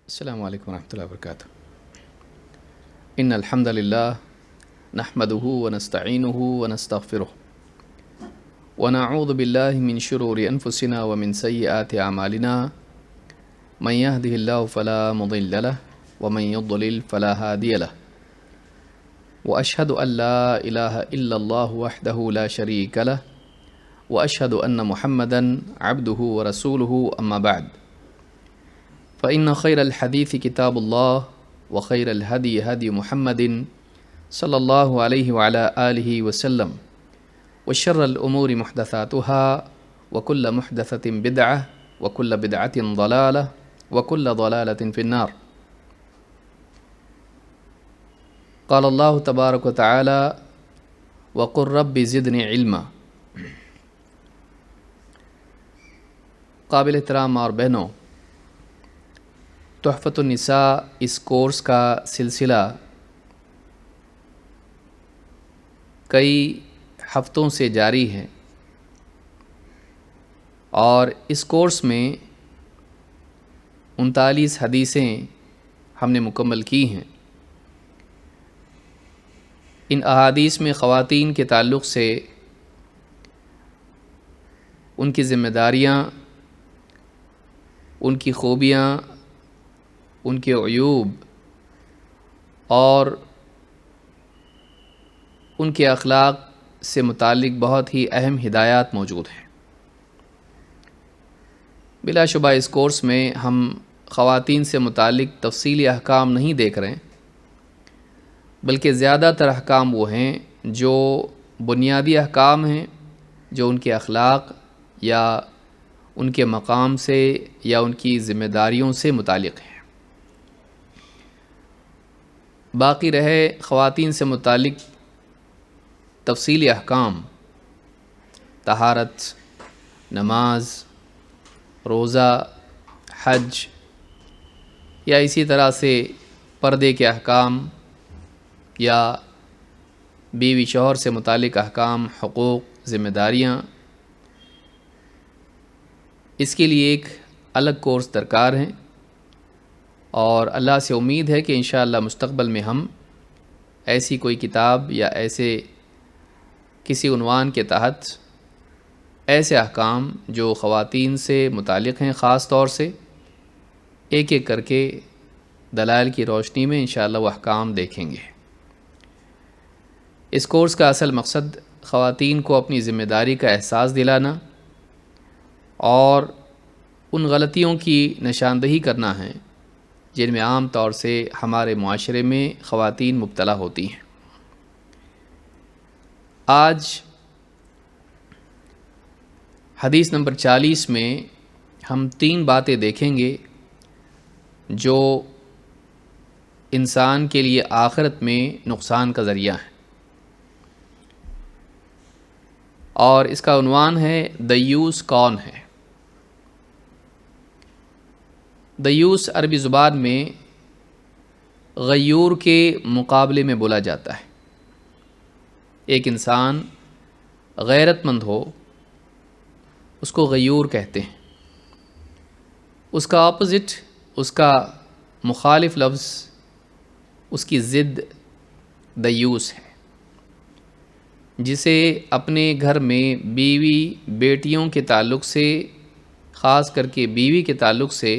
السلام علیکم ورحمۃ اللہ وبرکاتہ۔ ان الحمد للہ نحمده ونستعینه ونستغفره ونعوذ باللہ من شرور انفسنا ومن سیئات اعمالنا من يهده الله فلا مضل له ومن يضلل فلا هادي له واشهد ان لا اله الا الله وحده لا شريك له واشهد ان محمدا عبده ورسوله اما بعد فإن خير الحديث كتاب الله وخير الهدي هدي محمد صلى الله عليه وعلى آله وسلم وشر الأمور محدثاتها وكل محدثة بدعة وكل بدعة ضلالة وكل ضلالة في النار۔ قال الله تبارك وتعالى وقل رب زدني علما۔ قابل احترام اور بہنوں، تحفۃ النساء اس کورس کا سلسلہ کئی ہفتوں سے جاری ہے اور اس کورس میں 39 حدیثیں ہم نے مکمل کی ہیں۔ ان احادیث میں خواتین کے تعلق سے ان کی ذمہ داریاں، ان کی خوبیاں، ان کے عیوب اور ان کے اخلاق سے متعلق بہت ہی اہم ہدایات موجود ہیں۔ بلا شبہ اس کورس میں ہم خواتین سے متعلق تفصیلی احکام نہیں دیکھ رہے ہیں، بلکہ زیادہ تر احکام وہ ہیں جو بنیادی احکام ہیں، جو ان کے اخلاق یا ان کے مقام سے یا ان کی ذمہ داریوں سے متعلق ہیں۔ باقی رہے خواتین سے متعلق تفصیلی احکام، طہارت، نماز، روزہ، حج یا اسی طرح سے پردے کے احکام یا بیوی شوہر سے متعلق احکام، حقوق، ذمہ داریاں، اس کے لیے ایک الگ کورس درکار ہیں، اور اللہ سے امید ہے کہ انشاءاللہ مستقبل میں ہم ایسی کوئی کتاب یا ایسے کسی عنوان کے تحت ایسے احکام جو خواتین سے متعلق ہیں خاص طور سے، ایک ایک کر کے دلائل کی روشنی میں انشاءاللہ وہ احکام دیکھیں گے۔ اس کورس کا اصل مقصد خواتین کو اپنی ذمہ داری کا احساس دلانا اور ان غلطیوں کی نشاندہی کرنا ہے جن میں عام طور سے ہمارے معاشرے میں خواتین مبتلا ہوتی ہیں۔ آج حدیث نمبر 40 میں ہم 3 باتیں دیکھیں گے جو انسان کے لیے آخرت میں نقصان کا ذریعہ ہیں، اور اس کا عنوان ہے دیوس کون ہے۔ دیوس عربی زبان میں غیور کے مقابلے میں بولا جاتا ہے۔ ایک انسان غیرت مند ہو، اس کو غیور کہتے ہیں۔ اس کا اپوزٹ، اس کا مخالف لفظ، اس کی ضد دیوس ہے، جسے اپنے گھر میں بیوی بیٹیوں کے تعلق سے، خاص کر کے بیوی کے تعلق سے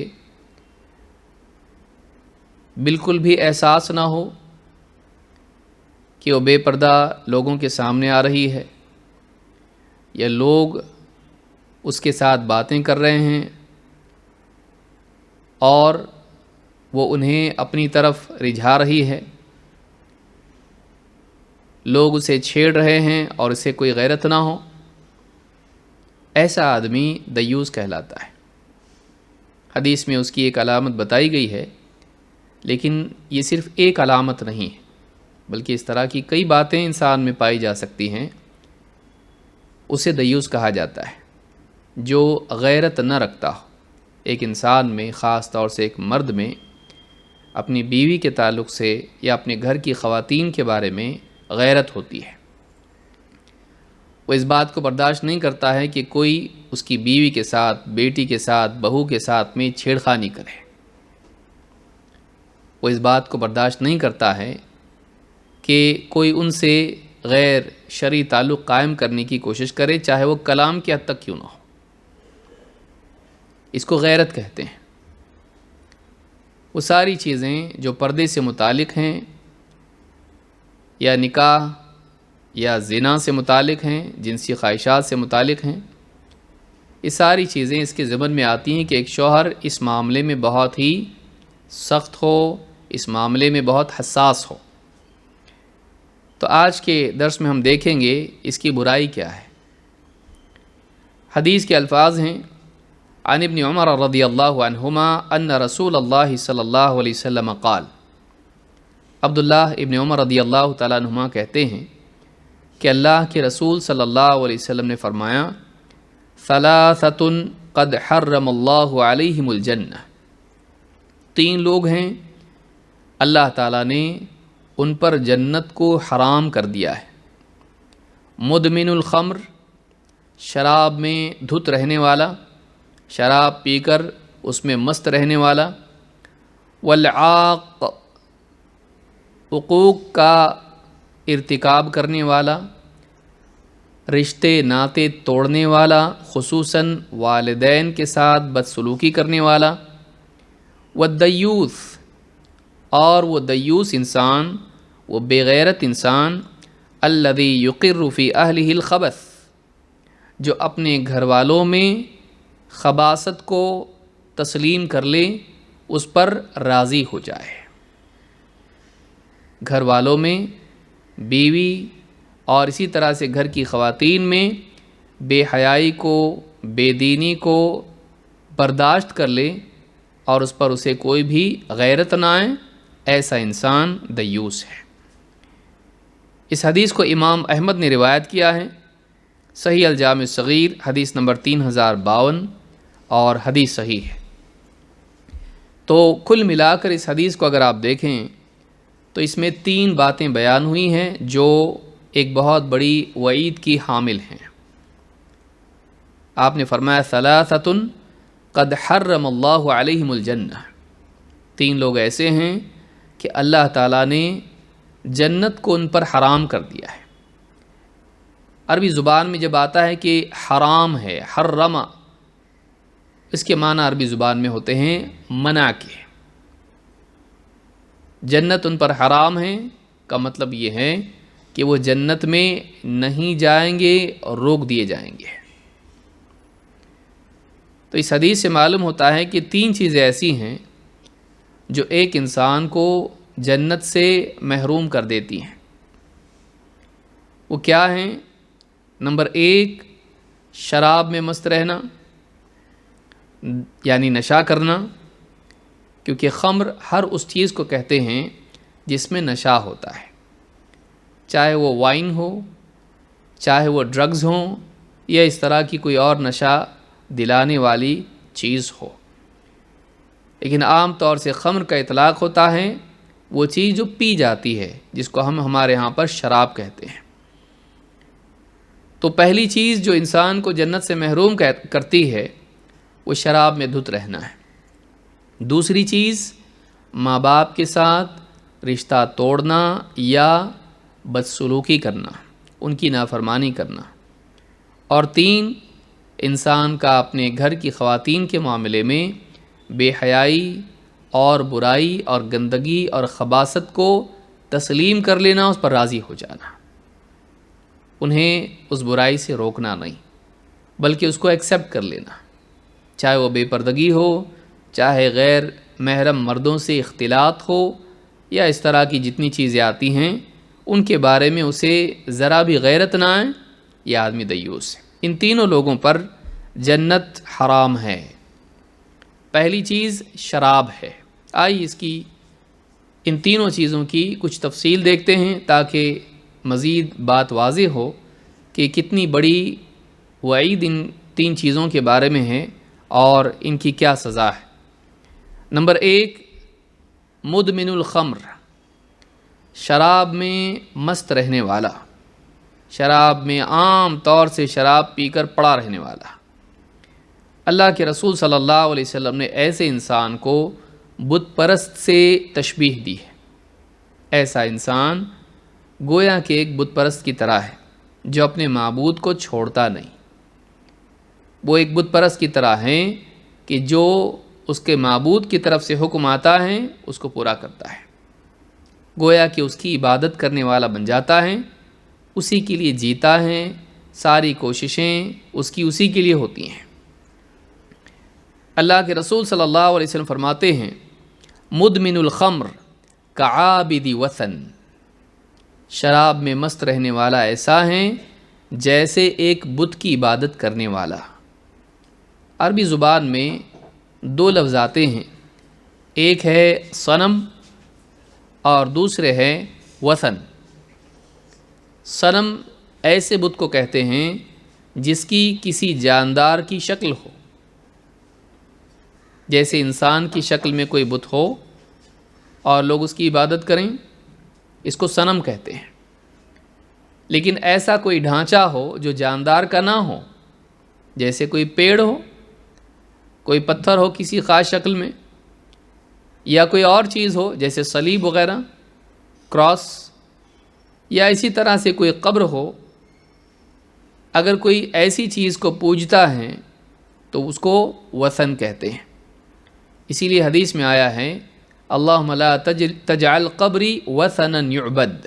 بالکل بھی احساس نہ ہو کہ وہ بے پردہ لوگوں کے سامنے آ رہی ہے، یا لوگ اس کے ساتھ باتیں کر رہے ہیں اور وہ انہیں اپنی طرف رجھا رہی ہے، لوگ اسے چھیڑ رہے ہیں اور اسے کوئی غیرت نہ ہو۔ ایسا آدمی دیوس کہلاتا ہے۔ حدیث میں اس کی ایک علامت بتائی گئی ہے، لیکن یہ صرف ایک علامت نہیں ہے، بلکہ اس طرح کی کئی باتیں انسان میں پائی جا سکتی ہیں، اسے دیوس کہا جاتا ہے۔ جو غیرت نہ رکھتا ہو، ایک انسان میں، خاص طور سے ایک مرد میں، اپنی بیوی کے تعلق سے یا اپنے گھر کی خواتین کے بارے میں غیرت ہوتی ہے۔ وہ اس بات کو برداشت نہیں کرتا ہے کہ کوئی اس کی بیوی کے ساتھ، بیٹی کے ساتھ، بہو کے ساتھ میں چھیڑ خانی کرے۔ وہ اس بات کو برداشت نہیں کرتا ہے کہ کوئی ان سے غیر شرعی تعلق قائم کرنے کی کوشش کرے، چاہے وہ کلام کی حد تک کیوں نہ ہو۔ اس کو غیرت کہتے ہیں۔ وہ ساری چیزیں جو پردے سے متعلق ہیں، یا نکاح یا زنا سے متعلق ہیں، جنسی خواہشات سے متعلق ہیں، یہ ساری چیزیں اس کے ضمن میں آتی ہیں کہ ایک شوہر اس معاملے میں بہت ہی سخت ہو، اس معاملے میں بہت حساس ہو۔ تو آج کے درس میں ہم دیکھیں گے اس کی برائی کیا ہے۔ حدیث کے الفاظ ہیں: عن ابن عمر رضی اللہ عنہما ان رسول اللہ صلی اللہ علیہ وسلم قال، عبداللہ ابن عمر رضی اللہ تعالیٰ عنہما کہتے ہیں کہ اللہ کے رسول صلی اللہ علیہ وسلم نے فرمایا: ثلاثۃ قد حرم اللہ علیہم الجنہ، تین لوگ ہیں اللہ تعالیٰ نے ان پر جنت کو حرام کر دیا ہے۔ مدمن الخمر، شراب میں دھت رہنے والا، شراب پی کر اس میں مست رہنے والا، والعاق، حقوق کا ارتکاب کرنے والا، رشتے ناطے توڑنے والا، خصوصاً والدین کے ساتھ بدسلوکی کرنے والا، والدیوث، اور وہ دیوس انسان، وہ بے غیرت انسان، الذی یقر فی اہلہ الخبث، جو اپنے گھر والوں میں خباثت کو تسلیم کر لے، اس پر راضی ہو جائے۔ گھر والوں میں، بیوی اور اسی طرح سے گھر کی خواتین میں بے حیائی کو، بے دینی کو برداشت کر لے اور اس پر اسے کوئی بھی غیرت نہ آئے، ایسا انسان دیوس ہے۔ اس حدیث کو امام احمد نے روایت کیا ہے، صحیح الجامع الصغیر حدیث نمبر 3052، اور حدیث صحیح ہے۔ تو کل ملا کر اس حدیث کو اگر آپ دیکھیں تو اس میں تین باتیں بیان ہوئی ہیں جو ایک بہت بڑی وعید کی حامل ہیں۔ آپ نے فرمایا: ثلاثۃ قد حرم اللہ علیہم الجنہ، تین لوگ ایسے ہیں کہ اللہ تعالیٰ نے جنت کو ان پر حرام کر دیا ہے۔ عربی زبان میں جب آتا ہے کہ حرام ہے، حرم، اس کے معنی عربی زبان میں ہوتے ہیں منع کے۔ جنت ان پر حرام ہے کا مطلب یہ ہے کہ وہ جنت میں نہیں جائیں گے اور روک دیے جائیں گے۔ تو اس حدیث سے معلوم ہوتا ہے کہ تین چیزیں ایسی ہیں جو ایک انسان کو جنت سے محروم کر دیتی ہیں۔ وہ کیا ہیں؟ نمبر ایک، شراب میں مست رہنا، یعنی نشہ کرنا، کیونکہ خمر ہر اس چیز کو کہتے ہیں جس میں نشہ ہوتا ہے، چاہے وہ وائن ہو، چاہے وہ ڈرگز ہوں، یا اس طرح کی کوئی اور نشہ دلانے والی چیز ہو۔ لیکن عام طور سے خمر کا اطلاق ہوتا ہے وہ چیز جو پی جاتی ہے، جس کو ہم ہمارے ہاں پر شراب کہتے ہیں۔ تو پہلی چیز جو انسان کو جنت سے محروم کرتی ہے وہ شراب میں دھت رہنا ہے۔ دوسری چیز، ماں باپ کے ساتھ رشتہ توڑنا یا بدسلوکی کرنا، ان کی نافرمانی کرنا۔ اور تین، انسان کا اپنے گھر کی خواتین کے معاملے میں بے حیائی اور برائی اور گندگی اور خباثت کو تسلیم کر لینا، اس پر راضی ہو جانا، انہیں اس برائی سے روکنا نہیں بلکہ اس کو ایکسیپٹ کر لینا، چاہے وہ بے پردگی ہو، چاہے غیر محرم مردوں سے اختلاط ہو، یا اس طرح کی جتنی چیزیں آتی ہیں ان کے بارے میں اسے ذرا بھی غیرت نہ آئے، یہ آدمی دیوس ہے۔ ان تینوں لوگوں پر جنت حرام ہے۔ پہلی چیز شراب ہے۔ آئیے اس کی، ان تینوں چیزوں کی کچھ تفصیل دیکھتے ہیں تاکہ مزید بات واضح ہو کہ کتنی بڑی وعید ان تین چیزوں کے بارے میں ہے اور ان کی کیا سزا ہے۔ نمبر ایک، مدمن الخمر، شراب میں مست رہنے والا، شراب میں عام طور سے شراب پی کر پڑا رہنے والا۔ اللہ کے رسول صلی اللہ علیہ وسلم نے ایسے انسان کو بت پرست سے تشبیہ دی ہے۔ ایسا انسان گویا کہ ایک بت پرست کی طرح ہے جو اپنے معبود کو چھوڑتا نہیں۔ وہ ایک بت پرست کی طرح ہیں کہ جو اس کے معبود کی طرف سے حکم آتا ہے اس کو پورا کرتا ہے، گویا کہ اس کی عبادت کرنے والا بن جاتا ہے، اسی کے لیے جیتا ہے، ساری کوششیں اسی کے لیے ہوتی ہیں۔ اللہ کے رسول صلی اللہ علیہ وسلم فرماتے ہیں مدمن الخمر کعابد وثن، شراب میں مست رہنے والا ایسا ہے جیسے ایک بت کی عبادت کرنے والا۔ عربی زبان میں دو لفظ آتے ہیں، ایک ہے صنم اور دوسرے ہے وثن۔ صنم ایسے بت کو کہتے ہیں جس کی کسی جاندار کی شکل ہو، جیسے انسان کی شکل میں کوئی بت ہو اور لوگ اس کی عبادت کریں، اس کو صنم کہتے ہیں۔ لیکن ایسا کوئی ڈھانچہ ہو جو جاندار کا نہ ہو، جیسے کوئی پیڑ ہو، کوئی پتھر ہو کسی خاص شکل میں، یا کوئی اور چیز ہو جیسے صلیب وغیرہ، کراس، یا اسی طرح سے کوئی قبر ہو، اگر کوئی ایسی چیز کو پوجتا ہے تو اس کو وثن کہتے ہیں۔ اسی لیے حدیث میں آیا ہے اللہم لا تجعل قبری وثنا یعبد،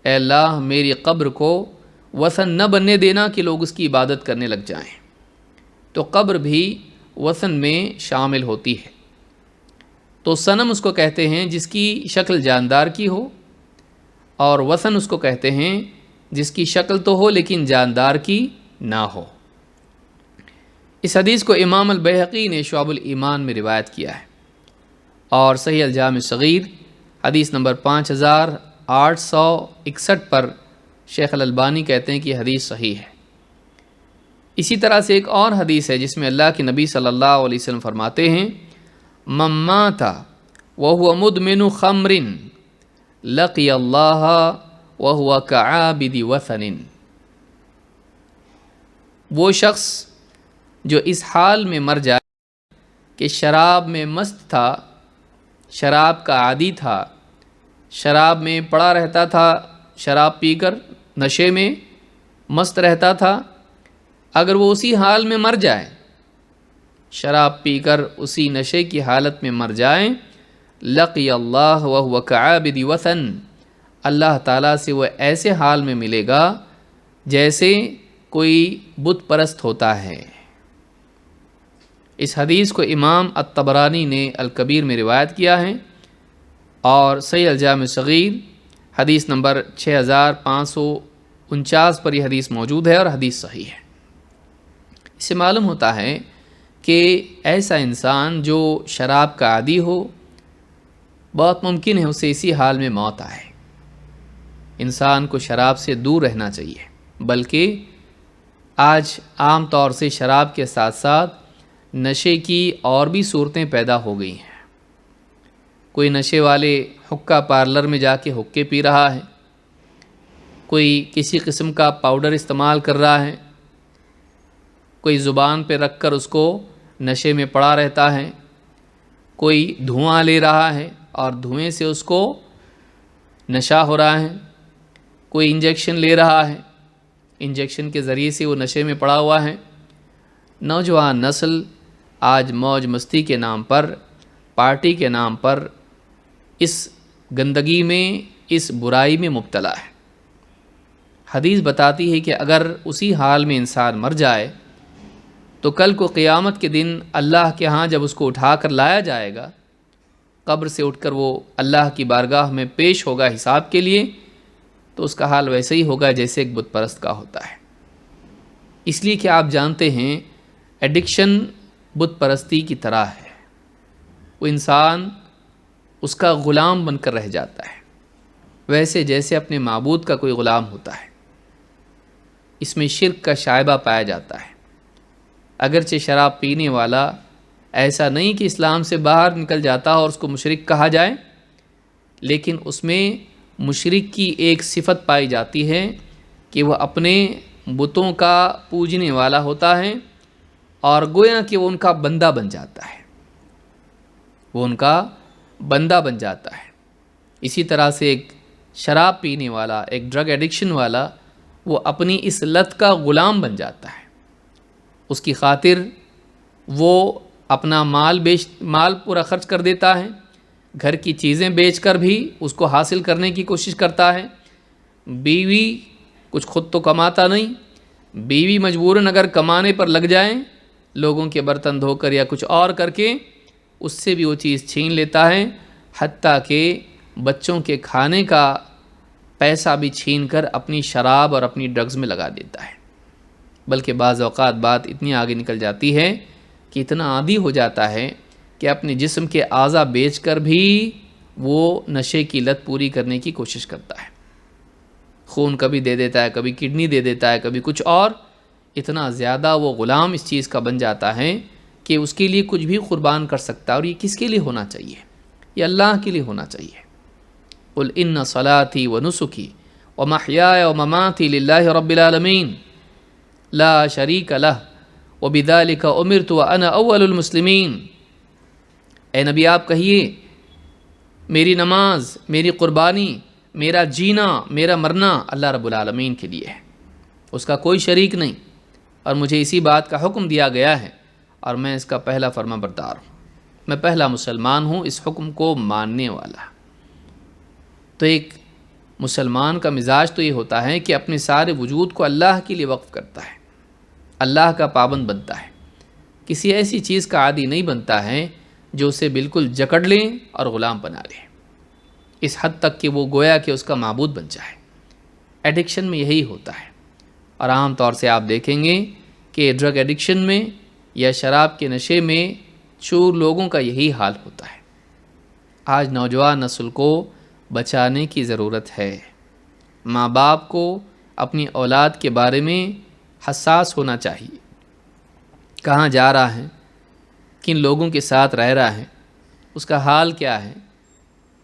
اے اللہ میری قبر کو وثن نہ بننے دینا کہ لوگ اس کی عبادت کرنے لگ جائیں۔ تو قبر بھی وثن میں شامل ہوتی ہے۔ تو صنم اس کو کہتے ہیں جس کی شکل جاندار کی ہو، اور وثن اس کو کہتے ہیں جس کی شکل تو ہو لیکن جاندار کی نہ ہو۔ اس حدیث کو امام البیہقی نے شعب الایمان میں روایت کیا ہے، اور صحیح الجامع صغیر حدیث نمبر 5861 پر شیخ الالبانی کہتے ہیں کہ یہ حدیث صحیح ہے۔ اسی طرح سے ایک اور حدیث ہے جس میں اللہ کے نبی صلی اللہ علیہ وسلم فرماتے ہیں من مات وهو مدمن خمر لقی اللہ وهو کعابد وثن، وہ شخص جو اس حال میں مر جائے کہ شراب میں مست تھا، شراب کا عادی تھا، شراب میں پڑا رہتا تھا، شراب پی کر نشے میں مست رہتا تھا، اگر وہ اسی حال میں مر جائے، شراب پی کر اسی نشے کی حالت میں مر جائے، لقی اللہ وهو کعابد وثن، اللہ تعالیٰ سے وہ ایسے حال میں ملے گا جیسے کوئی بت پرست ہوتا ہے۔ اس حدیث کو امام الطبرانی نے الکبیر میں روایت کیا ہے، اور صحیح الجامع صغیر حدیث نمبر 6549 پر یہ حدیث موجود ہے اور حدیث صحیح ہے۔ اس سے معلوم ہوتا ہے کہ ایسا انسان جو شراب کا عادی ہو، بہت ممکن ہے اسے اسی حال میں موت آئے۔ انسان کو شراب سے دور رہنا چاہیے، بلکہ آج عام طور سے شراب کے ساتھ ساتھ نشے کی اور بھی صورتیں پیدا ہو گئی ہیں۔ کوئی نشے والے حقہ پارلر میں جا کے حقے پی رہا ہے، کوئی کسی قسم کا پاؤڈر استعمال کر رہا ہے، کوئی زبان پہ رکھ کر اس کو نشے میں پڑا رہتا ہے، کوئی دھواں لے رہا ہے اور دھوئیں سے اس کو نشہ ہو رہا ہے، کوئی انجیکشن لے رہا ہے، انجیکشن کے ذریعے سے وہ نشے میں پڑا ہوا ہے۔ نوجوان نسل آج موج مستی کے نام پر، پارٹی کے نام پر اس گندگی میں، اس برائی میں مبتلا ہے۔ حدیث بتاتی ہے کہ اگر اسی حال میں انسان مر جائے تو کل کو قیامت کے دن اللہ کے ہاں جب اس کو اٹھا کر لایا جائے گا، قبر سے اٹھ کر وہ اللہ کی بارگاہ میں پیش ہوگا حساب کے لیے، تو اس کا حال ویسے ہی ہوگا جیسے ایک بت پرست کا ہوتا ہے۔ اس لیے کہ آپ جانتے ہیں ایڈکشن بت پرستی کی طرح ہے، وہ انسان اس کا غلام بن کر رہ جاتا ہے، ویسے جیسے اپنے معبود کا کوئی غلام ہوتا ہے۔ اس میں شرک کا شائبہ پایا جاتا ہے۔ اگرچہ شراب پینے والا ایسا نہیں کہ اسلام سے باہر نکل جاتا اور اس کو مشرک کہا جائے، لیکن اس میں مشرک کی ایک صفت پائی جاتی ہے کہ وہ اپنے بتوں کا پوجنے والا ہوتا ہے، اور گویا کہ وہ ان کا بندہ بن جاتا ہے۔ وہ ان کا بندہ بن جاتا ہے۔ اسی طرح سے ایک شراب پینے والا، ایک ڈرگ ایڈکشن والا، وہ اپنی اس لت کا غلام بن جاتا ہے۔ اس کی خاطر وہ اپنا مال پورا خرچ کر دیتا ہے، گھر کی چیزیں بیچ کر بھی اس کو حاصل کرنے کی کوشش کرتا ہے۔ بیوی کچھ خود تو کماتا نہیں، بیوی مجبوراً اگر کمانے پر لگ جائیں، لوگوں کے برتن دھو کر یا کچھ اور کر کے، اس سے بھی وہ چیز چھین لیتا ہے، حتیٰ کہ بچوں کے کھانے کا پیسہ بھی چھین کر اپنی شراب اور اپنی ڈرگز میں لگا دیتا ہے۔ بلکہ بعض اوقات بات اتنی آگے نکل جاتی ہے کہ اتنا عادی ہو جاتا ہے کہ اپنے جسم کے اعضا بیچ کر بھی وہ نشے کی لت پوری کرنے کی کوشش کرتا ہے۔ خون کبھی دے دیتا ہے، کبھی کڈنی دے دیتا ہے، کبھی کچھ اور۔ اتنا زیادہ وہ غلام اس چیز کا بن جاتا ہے کہ اس کے لیے کچھ بھی قربان کر سکتا ہے۔ اور یہ کس کے لیے ہونا چاہیے؟ یہ اللہ کے لیے ہونا چاہیے۔ قل ان صلاتی ونسکی ومحیای ومماتی للہ رب العالمین لا شریک لہ وبذلک امرت وانا اول المسلمین۔ اے نبی آپ کہیے، میری نماز، میری قربانی، میرا جینا، میرا مرنا اللہ رب العالمین کے لیے ہے، اس کا کوئی شریک نہیں، اور مجھے اسی بات کا حکم دیا گیا ہے، اور میں اس کا پہلا فرما بردار ہوں، میں پہلا مسلمان ہوں اس حکم کو ماننے والا۔ تو ایک مسلمان کا مزاج تو یہ ہوتا ہے کہ اپنے سارے وجود کو اللہ کے لیے وقف کرتا ہے، اللہ کا پابند بنتا ہے، کسی ایسی چیز کا عادی نہیں بنتا ہے جو اسے بالکل جکڑ لیں اور غلام بنا لیں، اس حد تک کہ وہ گویا کہ اس کا معبود بن جائے۔ ایڈکشن میں یہی ہوتا ہے، اور عام طور سے آپ دیکھیں گے کہ ڈرگ ایڈکشن میں یا شراب کے نشے میں چور لوگوں کا یہی حال ہوتا ہے۔ آج نوجوان نسل کو بچانے کی ضرورت ہے۔ ماں باپ کو اپنی اولاد کے بارے میں حساس ہونا چاہیے، کہاں جا رہا ہے، کن لوگوں کے ساتھ رہ رہا ہے، اس کا حال کیا ہے،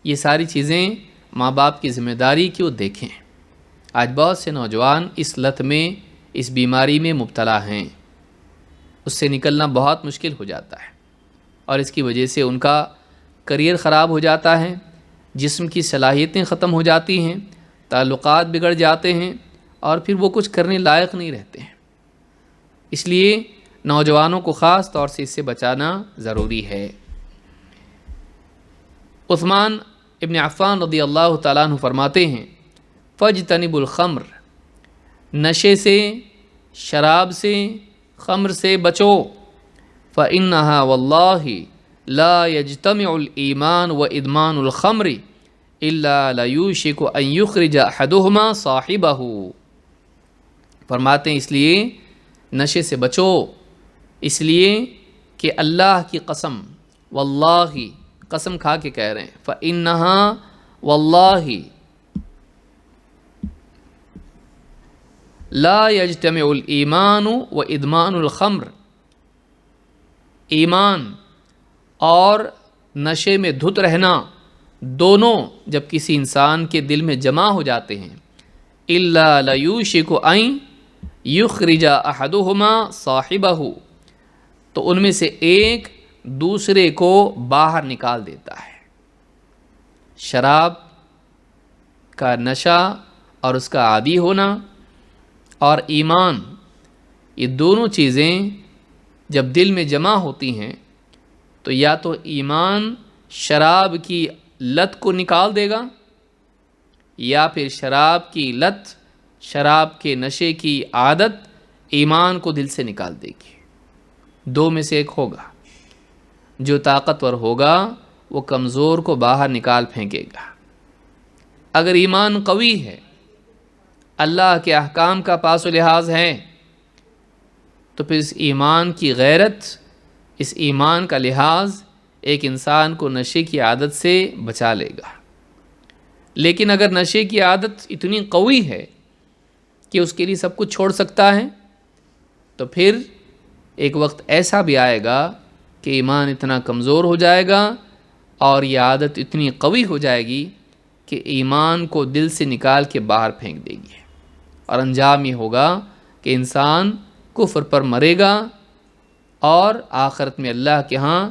یہ ساری چیزیں ماں باپ کی ذمہ داری کہ وہ دیکھیں۔ آج بہت سے نوجوان اس لت میں، اس بیماری میں مبتلا ہیں، اس سے نکلنا بہت مشکل ہو جاتا ہے، اور اس کی وجہ سے ان کا کریئر خراب ہو جاتا ہے، جسم کی صلاحیتیں ختم ہو جاتی ہیں، تعلقات بگڑ جاتے ہیں، اور پھر وہ کچھ کرنے لائق نہیں رہتے ہیں۔ اس لیے نوجوانوں کو خاص طور سے اس سے بچانا ضروری ہے۔ عثمان ابن عفان رضی اللہ تعالیٰ عنہ فرماتے ہیں، فاجتنبوا الخمر، نشے سے، شراب سے، خمر سے بچو، فإنها واللہ لا يجتمع الایمان وادمان الخمر الا لیوشک ان یخرج احدہما صاحبہ۔ فرماتے ہیں اس لیے نشے سے بچو، اس لیے کہ اللہ کی قسم، واللہ قسم کھا کے کہہ رہے ہیں، فإنها واللہ لا یجتمع الایمان وادمان الخمر، ایمان اور نشے میں دھت رہنا دونوں جب کسی انسان کے دل میں جمع ہو جاتے ہیں، الا لیوشک ان یخرج احدہما صاحبہ، تو ان میں سے ایک دوسرے کو باہر نکال دیتا ہے۔ شراب کا نشہ اور اس کا عادی ہونا اور ایمان، یہ دونوں چیزیں جب دل میں جمع ہوتی ہیں تو یا تو ایمان شراب کی لت کو نکال دے گا، یا پھر شراب کی لت، شراب کے نشے کی عادت ایمان کو دل سے نکال دے گی۔ دو میں سے ایک ہوگا، جو طاقتور ہوگا وہ کمزور کو باہر نکال پھینکے گا۔ اگر ایمان قوی ہے، اللہ کے احکام کا پاس و لحاظ ہے، تو پھر اس ایمان کی غیرت، اس ایمان کا لحاظ ایک انسان کو نشے کی عادت سے بچا لے گا۔ لیکن اگر نشے کی عادت اتنی قوی ہے کہ اس کے لیے سب کچھ چھوڑ سکتا ہے، تو پھر ایک وقت ایسا بھی آئے گا کہ ایمان اتنا کمزور ہو جائے گا اور یہ عادت اتنی قوی ہو جائے گی کہ ایمان کو دل سے نکال کے باہر پھینک دے گی، اور انجام یہ ہوگا کہ انسان کفر پر مرے گا اور آخرت میں اللہ کے ہاں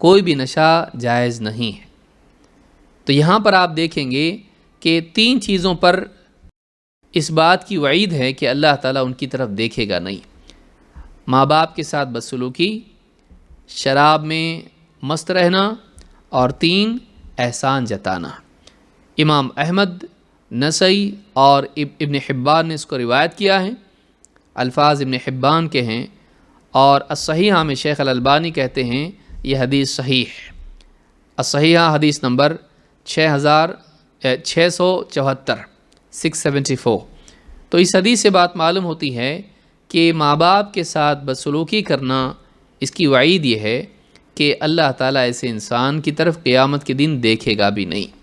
کوئی بھی نشہ جائز نہیں ہے۔ تو یہاں پر آپ دیکھیں گے کہ 3 چیزوں پر اس بات کی وعید ہے کہ اللہ تعالیٰ ان کی طرف دیکھے گا نہیں۔ ماں باپ کے ساتھ بدسلوکی، شراب میں مست رہنا، اور 3 احسان جتانا۔ امام احمد، نسائی اور ابن حبان نے اس کو روایت کیا ہے۔ الفاظ ابن حبان کے ہیں، اور الصحیحہ میں شیخ الالبانی کہتے ہیں یہ حدیث صحیح ہے۔ الصحیحہ حدیث نمبر 674 674۔ تو اس حدیث سے بات معلوم ہوتی ہے کہ ماں باپ کے ساتھ بدسلوکی کرنا، اس کی وعید یہ ہے کہ اللہ تعالیٰ ایسے انسان کی طرف قیامت کے دن دیکھے گا بھی نہیں۔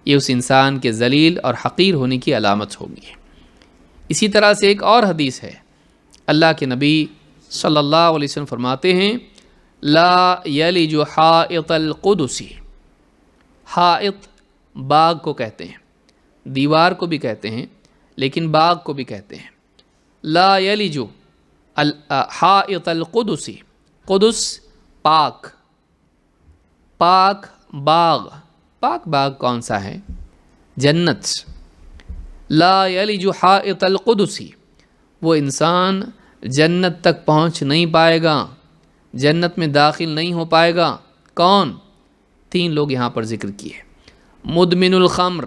یہ اس انسان کے ذلیل اور حقیر ہونے کی علامت ہوگی۔ اسی طرح سے ایک اور حدیث ہے، اللہ کے نبی صلی اللہ علیہ وسلم فرماتے ہیں لا یلج حائط القدس۔ حائط باغ کو کہتے ہیں، دیوار کو بھی کہتے ہیں، لیکن باغ کو بھی کہتے ہیں۔ لا یلج حائط القدس، قدس پاک، پاک باغ، پاک باغ کون سا ہے؟ جنت۔ لا یلج حائط القدس، وہ انسان جنت تک پہنچ نہیں پائے گا، جنت میں داخل نہیں ہو پائے گا۔ کون؟ 3 لوگ یہاں پر ذکر کیے۔ مدمن الخمر،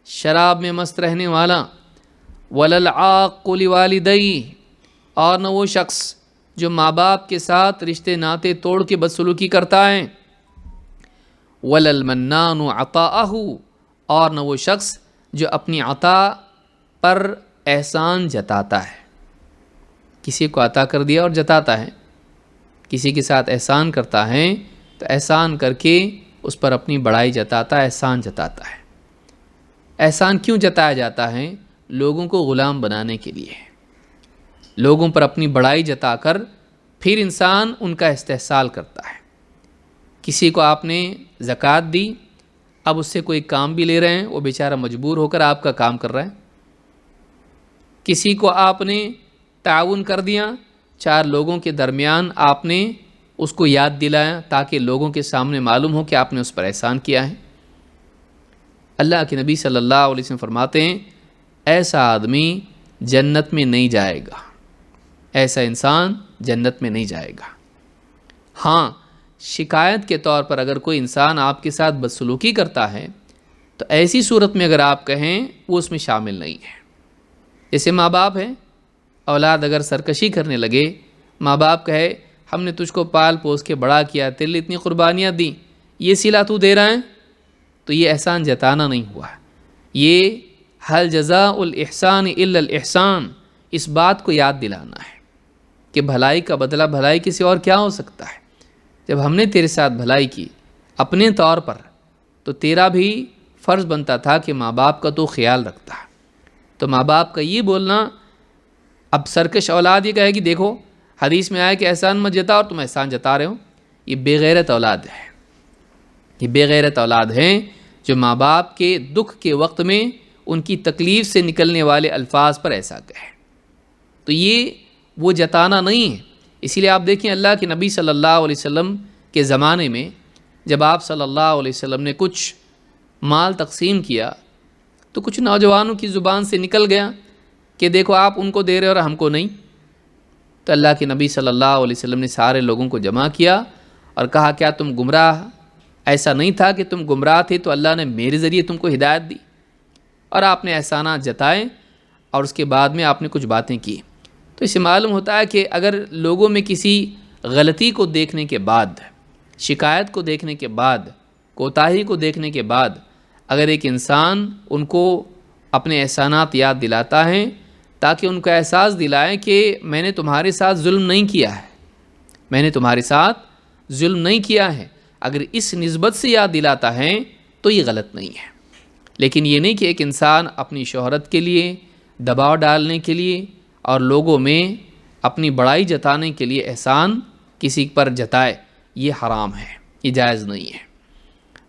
شراب میں مست رہنے والا، وللعاق لوالدیہ، اور نہ وہ شخص جو ماں باپ کے ساتھ رشتے ناطے توڑ کے بدسلوکی کرتا ہے، وللمنان عطاءہ، اور نہ وہ شخص جو اپنی عطا پر احسان جتاتا ہے۔ کسی کو عطا کر دیا اور جتاتا ہے، کسی کے ساتھ احسان کرتا ہے تو احسان کر کے اس پر اپنی بڑائی جتاتا ہے، احسان جتاتا ہے۔ احسان کیوں جتایا جاتا ہے؟ لوگوں کو غلام بنانے کے لیے، لوگوں پر اپنی بڑائی جتا کر پھر انسان ان کا استحصال کرتا ہے۔ کسی کو آپ نے زکوٰۃ دی، اب اس سے کوئی کام بھی لے رہے ہیں، وہ بیچارہ مجبور ہو کر آپ کا کام کر رہا ہے۔ کسی کو آپ نے تعاون کر دیا، 4 لوگوں کے درمیان آپ نے اس کو یاد دلایا تاکہ لوگوں کے سامنے معلوم ہو کہ آپ نے اس پر احسان کیا ہے۔ اللہ کے نبی صلی اللہ علیہ وسلم فرماتے ہیں ایسا آدمی جنت میں نہیں جائے گا، ایسا انسان جنت میں نہیں جائے گا۔ ہاں، شکایت کے طور پر اگر کوئی انسان آپ کے ساتھ بدسلوکی کرتا ہے تو ایسی صورت میں اگر آپ کہیں وہ اس میں شامل نہیں ہے۔ جیسے ماں باپ ہیں، اولاد اگر سرکشی کرنے لگے، ماں باپ کہے ہم نے تجھ کو پال پوس کے بڑا کیا، تیرے لیے اتنی قربانیاں دیں، یہ صلہ تو دے رہا ہے، تو یہ احسان جتانا نہیں ہوا۔ یہ حل جزاء الاحسان الا الاحسان، اس بات کو یاد دلانا ہے کہ بھلائی کا بدلہ بھلائی کسی اور کیا ہو سکتا ہے۔ جب ہم نے تیرے ساتھ بھلائی کی اپنے طور پر، تو تیرا بھی فرض بنتا تھا کہ ماں باپ کا تو خیال رکھتا۔ تو ماں باپ کا یہ بولنا، اب سرکش اولاد یہ کہے کہ دیکھو حدیث میں آیا کہ احسان مت جتا اور تم احسان جتا رہے ہو، یہ بے غیرت اولاد ہے۔ یہ بے غیرت اولاد ہیں جو ماں باپ کے دکھ کے وقت میں ان کی تکلیف سے نکلنے والے الفاظ پر ایسا کہے، تو یہ وہ جتانا نہیں ہے۔ اسی لیے آپ دیکھیں اللہ کے نبی صلی اللہ علیہ وسلم کے زمانے میں جب آپ صلی اللہ علیہ وسلم نے کچھ مال تقسیم کیا تو کچھ نوجوانوں کی زبان سے نکل گیا کہ دیکھو آپ ان کو دے رہے اور ہم کو نہیں۔ تو اللہ کے نبی صلی اللہ علیہ وسلم نے سارے لوگوں کو جمع کیا اور کہا کیا تم گمراہ؟ ایسا نہیں تھا کہ تم گمراہ تھے تو اللہ نے میرے ذریعے تم کو ہدایت دی، اور آپ نے احسانات جتائے اور اس کے بعد میں آپ نے کچھ باتیں کی۔ تو اس سے معلوم ہوتا ہے کہ اگر لوگوں میں کسی غلطی کو دیکھنے کے بعد، شکایت کو دیکھنے کے بعد، کوتاہی کو دیکھنے کے بعد اگر ایک انسان ان کو اپنے احسانات یاد دلاتا ہے تاکہ ان کو احساس دلائے کہ میں نے تمہارے ساتھ ظلم نہیں کیا ہے، میں نے تمہارے ساتھ ظلم نہیں کیا ہے، اگر اس نسبت سے یاد دلاتا ہے تو یہ غلط نہیں ہے۔ لیکن یہ نہیں کہ ایک انسان اپنی شہرت کے لیے، دباؤ ڈالنے کے لیے اور لوگوں میں اپنی بڑائی جتانے کے لیے احسان کسی پر جتائے، یہ حرام ہے، یہ جائز نہیں ہے۔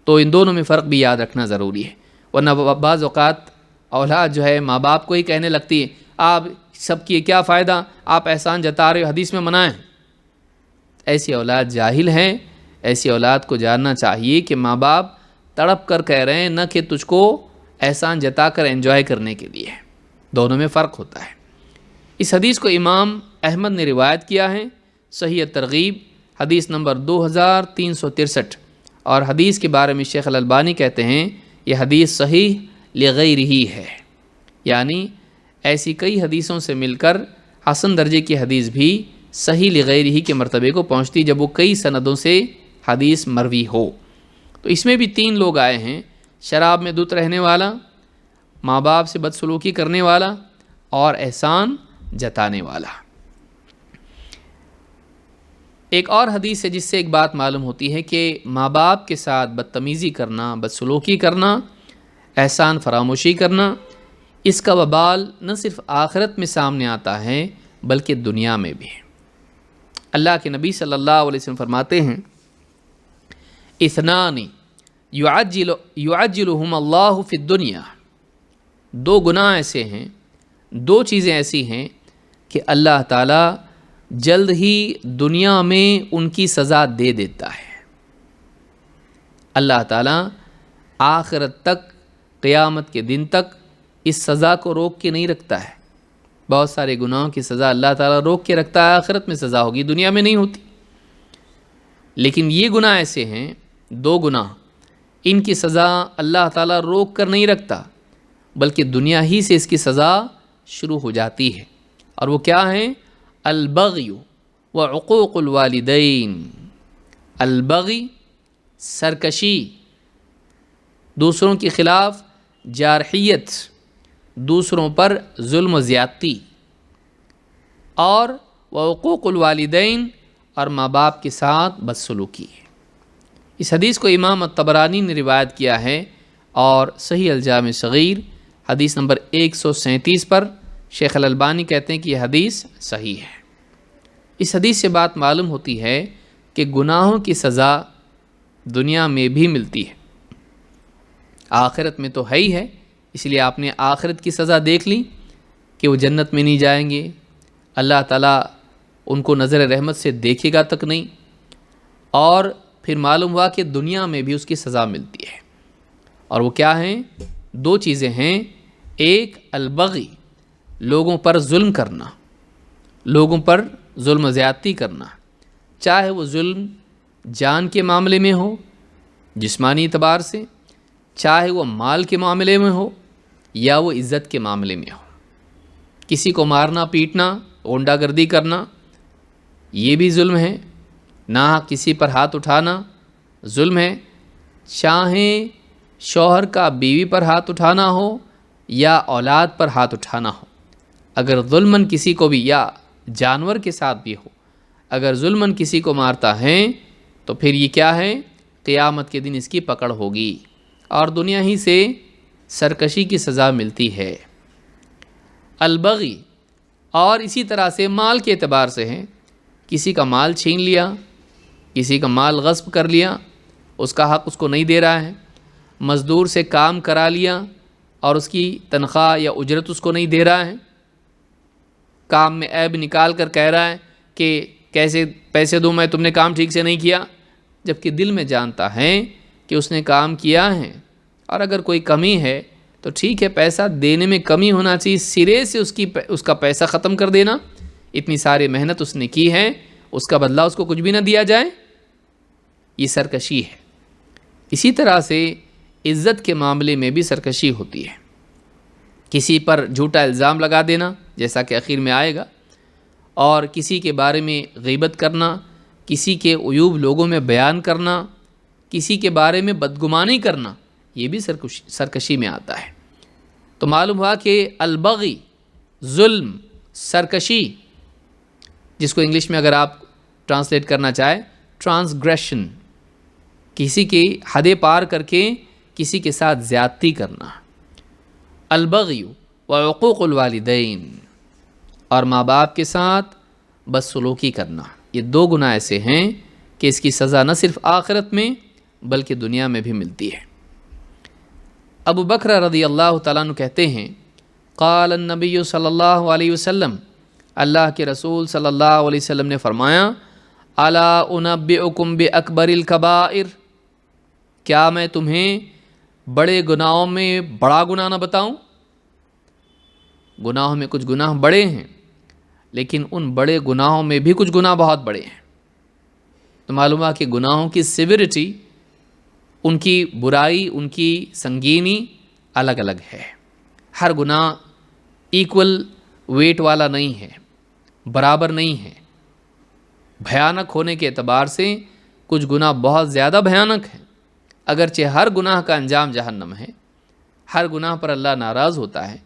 تو ان دونوں میں فرق بھی یاد رکھنا ضروری ہے، ورنہ بعض اوقات اولاد جو ہے ماں باپ کو ہی کہنے لگتی ہے آپ سب کی کیا فائدہ، آپ احسان جتا رہے ہو، حدیث میں منع ہے۔ ایسی اولاد جاہل ہیں، ایسی اولاد کو جاننا چاہیے کہ ماں باپ تڑپ کر کہہ رہے ہیں، نہ کہ تجھ کو احسان جتا کر انجوائے کرنے کے لیے، دونوں میں فرق ہوتا ہے۔ اس حدیث کو امام احمد نے روایت کیا ہے، صحیح ترغیب حدیث نمبر 2363، اور حدیث کے بارے میں شیخ الالبانی کہتے ہیں یہ حدیث صحیح لغیرہ ہے، یعنی ایسی کئی حدیثوں سے مل کر حسن درجے کی حدیث بھی صحیح لغیرہ کے مرتبے کو پہنچتی جب وہ کئی سندوں سے حدیث مروی ہو۔ تو اس میں بھی 3 لوگ آئے ہیں، شراب میں دھت رہنے والا، ماں باپ سے بدسلوکی کرنے والا، اور احسان جتانے والا۔ ایک اور حدیث ہے جس سے ایک بات معلوم ہوتی ہے کہ ماں باپ کے ساتھ بدتمیزی کرنا، بدسلوکی کرنا، احسان فراموشی کرنا، اس کا وبال نہ صرف آخرت میں سامنے آتا ہے بلکہ دنیا میں بھی۔ اللہ کے نبی صلی اللہ علیہ وسلم فرماتے ہیں، اثنان یعجلہم اللہ فی الدنیا، 2 گناہ ایسے ہیں، 2 چیزیں ایسی ہیں کہ اللہ تعالیٰ جلد ہی دنیا میں ان کی سزا دے دیتا ہے۔ اللہ تعالیٰ آخرت تک، قیامت کے دن تک اس سزا کو روک کے نہیں رکھتا ہے۔ بہت سارے گناہوں کی سزا اللہ تعالیٰ روک کے رکھتا ہے، آخرت میں سزا ہوگی، دنیا میں نہیں ہوتی۔ لیکن یہ گناہ ایسے ہیں، 2 گناہ، ان کی سزا اللہ تعالیٰ روک کر نہیں رکھتا بلکہ دنیا ہی سے اس کی سزا شروع ہو جاتی ہے، اور وہ کیا ہیں؟ البغی وعقوق الوالدین۔ البغی سرکشی، دوسروں کے خلاف جارحیت، دوسروں پر ظلم و زیادتی، اور وعقوق الوالدین، اور ماں باپ کے ساتھ بدسلوکی۔ اس حدیث کو امام الطبرانی نے روایت کیا ہے، اور صحیح الجامع صغیر حدیث نمبر 137 پر شیخ الالبانی کہتے ہیں کہ یہ حدیث صحیح ہے۔ اس حدیث سے بات معلوم ہوتی ہے کہ گناہوں کی سزا دنیا میں بھی ملتی ہے، آخرت میں تو ہے ہی ہے، اس لیے آپ نے آخرت کی سزا دیکھ لی کہ وہ جنت میں نہیں جائیں گے، اللہ تعالیٰ ان کو نظر رحمت سے دیکھے گا تک نہیں، اور پھر معلوم ہوا کہ دنیا میں بھی اس کی سزا ملتی ہے۔ اور وہ کیا ہیں؟ 2 چیزیں ہیں، ایک البغی، لوگوں پر ظلم کرنا، لوگوں پر ظلم و زیادتی کرنا، چاہے وہ ظلم جان کے معاملے میں ہو، جسمانی اعتبار سے، چاہے وہ مال کے معاملے میں ہو یا وہ عزت کے معاملے میں ہو۔ کسی کو مارنا، پیٹنا، غنڈہ گردی کرنا، یہ بھی ظلم ہے۔ نہ کسی پر ہاتھ اٹھانا ظلم ہے، چاہے شوہر کا بیوی پر ہاتھ اٹھانا ہو یا اولاد پر ہاتھ اٹھانا ہو، اگر ظلماً کسی کو بھی، یا جانور کے ساتھ بھی ہو، اگر ظلماً کسی کو مارتا ہے تو پھر یہ کیا ہے؟ قیامت کے دن اس کی پکڑ ہوگی، اور دنیا ہی سے سرکشی کی سزا ملتی ہے۔ البغی، اور اسی طرح سے مال کے اعتبار سے ہے، کسی کا مال چھین لیا، کسی کا مال غصب کر لیا، اس کا حق اس کو نہیں دے رہا ہے، مزدور سے کام کرا لیا اور اس کی تنخواہ یا اجرت اس کو نہیں دے رہا ہے، کام میں عیب نکال کر کہہ رہا ہے کہ کیسے پیسے دوں میں، تم نے کام ٹھیک سے نہیں کیا، جبکہ دل میں جانتا ہے کہ اس نے کام کیا ہے، اور اگر کوئی کمی ہے تو ٹھیک ہے، پیسہ دینے میں کمی ہونا چاہیے، سرے سے اس کا پیسہ ختم کر دینا، اتنی ساری محنت اس نے کی ہے، اس کا بدلہ اس کو کچھ بھی نہ دیا جائے، یہ سرکشی ہے۔ اسی طرح سے عزت کے معاملے میں بھی سرکشی ہوتی ہے، کسی پر جھوٹا الزام لگا دینا، جیسا کہ اخیر میں آئے گا، اور کسی کے بارے میں غیبت کرنا، کسی کے عیوب لوگوں میں بیان کرنا، کسی کے بارے میں بدگمانی کرنا، یہ بھی سرکشی میں آتا ہے۔ تو معلوم ہوا کہ البغی، ظلم، سرکشی، جس کو انگلش میں اگر آپ ٹرانسلیٹ کرنا چاہیں، ٹرانسگریشن، کسی کی حدیں پار کر کے کسی کے ساتھ زیادتی کرنا، البغی وعقوق الوالدین، اور ماں باپ کے ساتھ بدسلوکی کرنا، یہ 2 گناہ ایسے ہیں کہ اس کی سزا نہ صرف آخرت میں بلکہ دنیا میں بھی ملتی ہے۔ ابو بکر رضی اللہ تعالیٰ عنہ کہتے ہیں، قال النبی صلی اللہ علیہ وسلم، اللہ کے رسول صلی اللہ علیہ وسلم نے فرمایا، الا انبئکم باکبر الکبائر، کیا میں تمہیں بڑے گناہوں میں بڑا گناہ نہ بتاؤں؟ گناہوں میں کچھ گناہ بڑے ہیں، لیکن ان بڑے گناہوں میں بھی کچھ گناہ بہت بڑے ہیں۔ تو معلوم ہے کہ گناہوں کی سیویرٹی، ان کی برائی، ان کی سنگینی الگ الگ ہے۔ ہر گناہ ایکول ویٹ والا نہیں ہے، برابر نہیں ہے۔ بھیانک ہونے کے اعتبار سے کچھ گناہ بہت زیادہ بھیانک ہیں، اگرچہ ہر گناہ کا انجام جہنم ہے، ہر گناہ پر اللہ ناراض ہوتا ہے،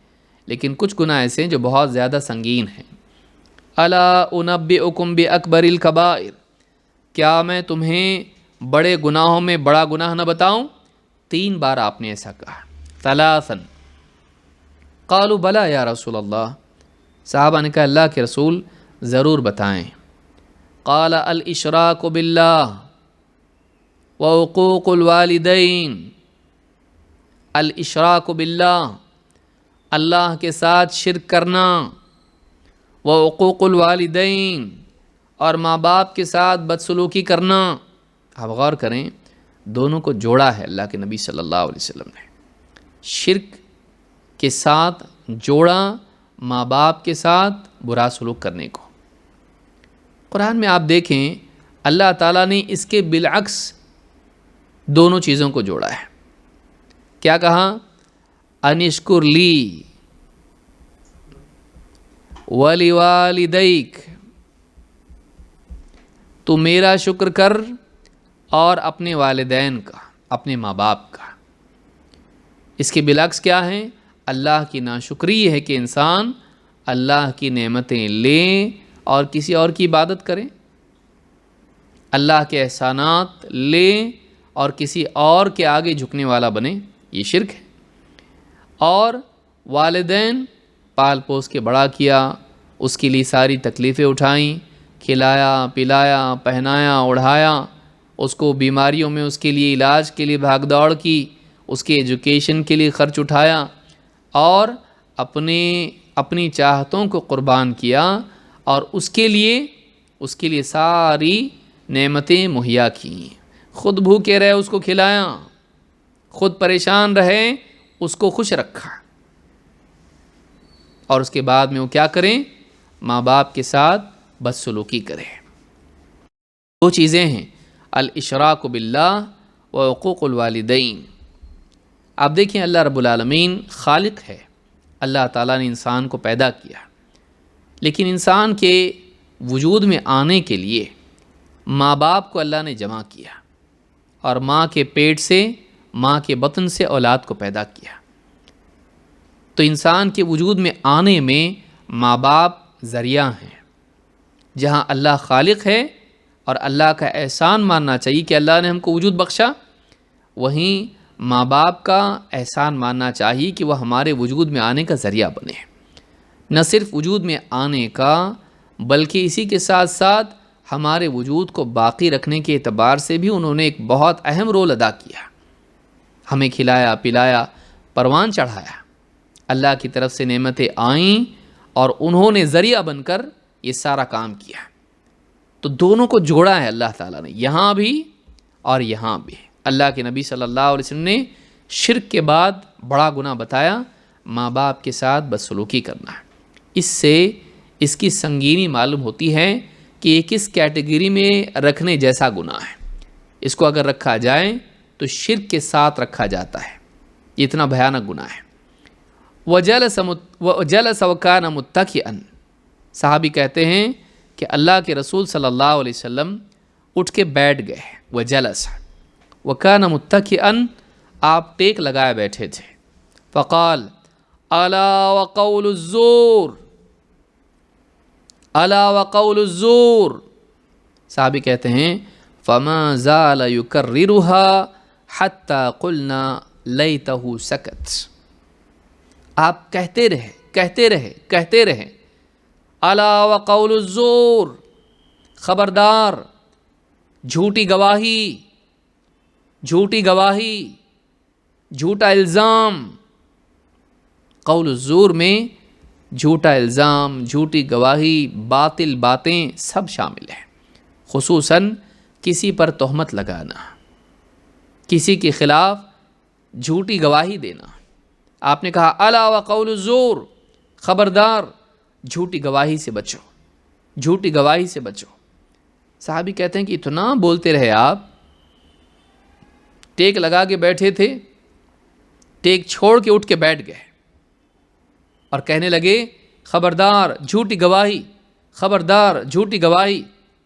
لیکن کچھ گناہ ایسے ہیں جو بہت زیادہ سنگین ہیں۔ الا انبئکم باکبر الکبائر، کیا میں تمہیں بڑے گناہوں میں بڑا گناہ نہ بتاؤں؟ 3 بار آپ نے ایسا کہا، ثلاثا۔ قالوا بلا یا رسول اللہ، صحابہ نے کہا اللہ کے رسول ضرور بتائیں۔ قال الاشراک باللہ وعقوق الوالدین، الاشراک باللہ، اللہ کے ساتھ شرک کرنا، وعقوق الوالدین، اور ماں باپ کے ساتھ بدسلوکی کرنا۔ آپ غور کریں، دونوں کو جوڑا ہے اللہ کے نبی صلی اللہ علیہ وسلم نے، شرک کے ساتھ جوڑا ماں باپ کے ساتھ برا سلوک کرنے کو۔ قرآن میں آپ دیکھیں اللہ تعالیٰ نے اس کے بالعکس دونوں چیزوں کو جوڑا ہے۔ کیا کہا؟ انشکر لی ولیوالدیک، تو میرا شکر کر اور اپنے والدین کا، اپنے ماں باپ کا۔ اس کے بالعکس کیا ہے؟ اللہ کی ناشکری ہے کہ انسان اللہ کی نعمتیں لے اور کسی اور کی عبادت کرے، اللہ کے احسانات لے اور کسی اور کے آگے جھکنے والا بنے، یہ شرک ہے۔ اور والدین پال پوس کے بڑا کیا، اس کے لیے ساری تکلیفیں اٹھائیں، کھلایا پلایا پہنایا اڑھایا، اس کو بیماریوں میں اس کے لیے علاج کے لیے بھاگ دوڑ کی، اس کے ایجوکیشن کے لیے خرچ اٹھایا، اور اپنی چاہتوں کو قربان کیا، اور اس کے لیے ساری نعمتیں مہیا کیں۔ خود بھوکے رہے اس کو کھلایا، خود پریشان رہے اس کو خوش رکھا، اور اس کے بعد میں وہ کیا کریں؟ ماں باپ کے ساتھ بدسلوکی کریں۔ دو چیزیں ہیں، الاشراک باللہ و حقوق الوالدین۔ آپ دیکھیں اللہ رب العالمین خالق ہے، اللہ تعالیٰ نے انسان کو پیدا کیا، لیکن انسان کے وجود میں آنے کے لیے ماں باپ کو اللہ نے جمع کیا، اور ماں کے پیٹ سے، ماں کے بطن سے اولاد کو پیدا کیا۔ تو انسان کے وجود میں آنے میں ماں باپ ذریعہ ہیں۔ جہاں اللہ خالق ہے اور اللہ کا احسان ماننا چاہیے کہ اللہ نے ہم کو وجود بخشا، وہیں ماں باپ کا احسان ماننا چاہیے کہ وہ ہمارے وجود میں آنے کا ذریعہ بنے۔ نہ صرف وجود میں آنے کا، بلکہ اسی کے ساتھ ساتھ ہمارے وجود کو باقی رکھنے کے اعتبار سے بھی انہوں نے ایک بہت اہم رول ادا کیا۔ ہمیں کھلایا پلایا، پروان چڑھایا، اللہ کی طرف سے نعمتیں آئیں اور انہوں نے ذریعہ بن کر یہ سارا کام کیا۔ تو دونوں کو جوڑا ہے اللہ تعالیٰ نے، یہاں بھی اور یہاں بھی۔ اللہ کے نبی صلی اللہ علیہ وسلم نے شرک کے بعد بڑا گناہ بتایا، ماں باپ کے ساتھ بدسلوکی کرنا۔ اس سے اس کی سنگینی معلوم ہوتی ہے کہ یہ کس کیٹیگری میں رکھنے جیسا گناہ ہے۔ اس کو اگر رکھا جائے تو شرک کے ساتھ رکھا جاتا ہے، یہ اتنا بھیانک گناہ ہے۔ وَجَلَسَ وَكَانَ مُتَّكِئًا، صحابی کہتے ہیں کہ اللہ کے رسول صلی اللہ علیہ وسلم اٹھ کے بیٹھ گئے۔ وَجَلَسَ وَكَانَ مُتَّكِئًا، آپ ٹیک لگائے بیٹھے تھے۔ فقال الا وقول الزور، الا وقول الزور، صحابی کہتے ہیں فما زال يكررها حتى قلنا لیتہ سکت، آپ کہتے رہے الا وقول الزور، خبردار، جھوٹی گواہی، جھوٹا الزام۔ قول الزور میں جھوٹا الزام، جھوٹی گواہی، باطل باتیں سب شامل ہیں۔ خصوصاً کسی پر تہمت لگانا، کسی کے خلاف جھوٹی گواہی دینا۔ آپ نے کہا الا وقول الزور، خبردار جھوٹی گواہی سے بچو، جھوٹی گواہی سے بچو۔ صحابی کہتے ہیں کہ اتنا بولتے رہے آپ، ٹیک لگا کے بیٹھے تھے، ٹیک چھوڑ کے اٹھ کے بیٹھ گئے اور کہنے لگے خبردار جھوٹی گواہی، خبردار جھوٹی گواہی،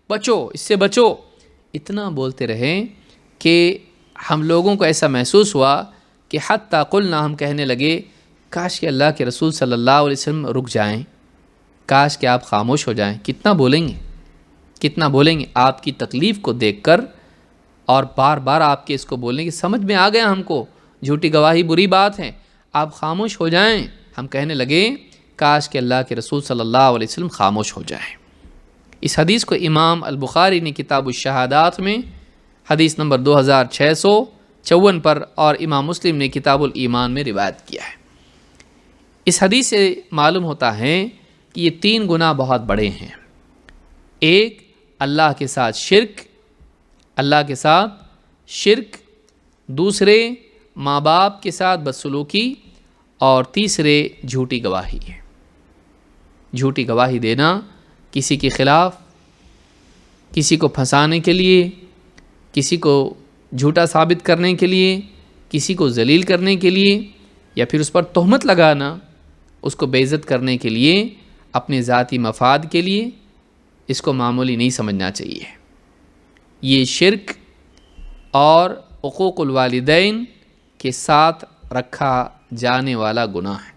بچو، اس سے بچو۔ اتنا بولتے رہے کہ ہم لوگوں کو ایسا محسوس ہوا کہ حتیٰ قلنا، ہم کہنے لگے کاش کہ اللہ کے رسول صلی اللہ علیہ وسلم رک جائیں، کاش کہ آپ خاموش ہو جائیں۔ کتنا بولیں گے، کتنا بولیں گے آپ کی تکلیف کو دیکھ کر، اور بار بار آپ کے اس کو بولنے کی سمجھ میں آ گیا ہم کو جھوٹی گواہی بری بات ہے، آپ خاموش ہو جائیں۔ ہم کہنے لگے کاش کہ اللہ کے رسول صلی اللہ علیہ وسلم خاموش ہو جائیں۔ اس حدیث کو امام البخاری نے کتاب الشہادات میں حدیث نمبر 2654 پر، اور امام مسلم نے کتاب الایمان میں روایت کیا ہے۔ اس حدیث سے معلوم ہوتا ہے کہ یہ 3 گناہ بہت بڑے ہیں۔ ایک، اللہ کے ساتھ شرک، اللہ کے ساتھ شرک، دوسرے ماں باپ کے ساتھ بدسلوکی، اور تیسرے جھوٹی گواہی ہے۔ جھوٹی گواہی دینا کسی کے خلاف، کسی کو پھنسانے کے لیے، کسی کو جھوٹا ثابت کرنے کے لیے، کسی کو ذلیل کرنے کے لیے، یا پھر اس پر تہمت لگانا، اس کو بے عزت کرنے کے لیے، اپنے ذاتی مفاد کے لیے، اس کو معمولی نہیں سمجھنا چاہیے۔ یہ شرک اور حقوق الوالدین کے ساتھ رکھا جانے والا گناہ ہے۔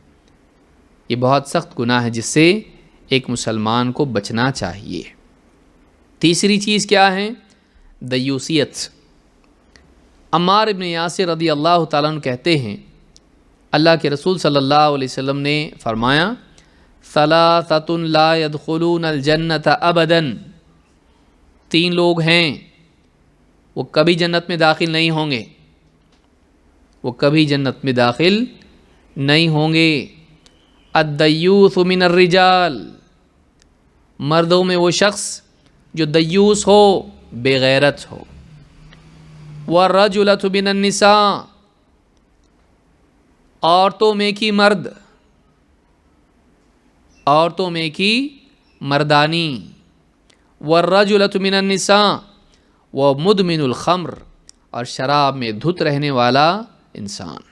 یہ بہت سخت گناہ ہے جس سے ایک مسلمان کو بچنا چاہیے۔ تیسری چیز کیا ہے؟ دیوسیت۔ عمار ابن یاسر رضی اللہ تعالیٰ عنہ کہتے ہیں اللہ کے رسول صلی اللہ علیہ وسلم نے فرمایا ثلاثۃ لا يدخلون الجنۃ ابدا، 3 لوگ ہیں وہ کبھی جنت میں داخل نہیں ہوں گے، وہ کبھی جنت میں داخل نہیں ہوں گے۔ الدیوث من الرجال، مردوں میں وہ شخص جو دیوس ہو، بے غیرت ہو۔ والرجلۃ من النساء، عورتوں میں کی مرد، عورتوں میں کی مردانی۔ والرجلۃ من النساء ومدمن الخمر، اور شراب میں دھت رہنے والا انسان۔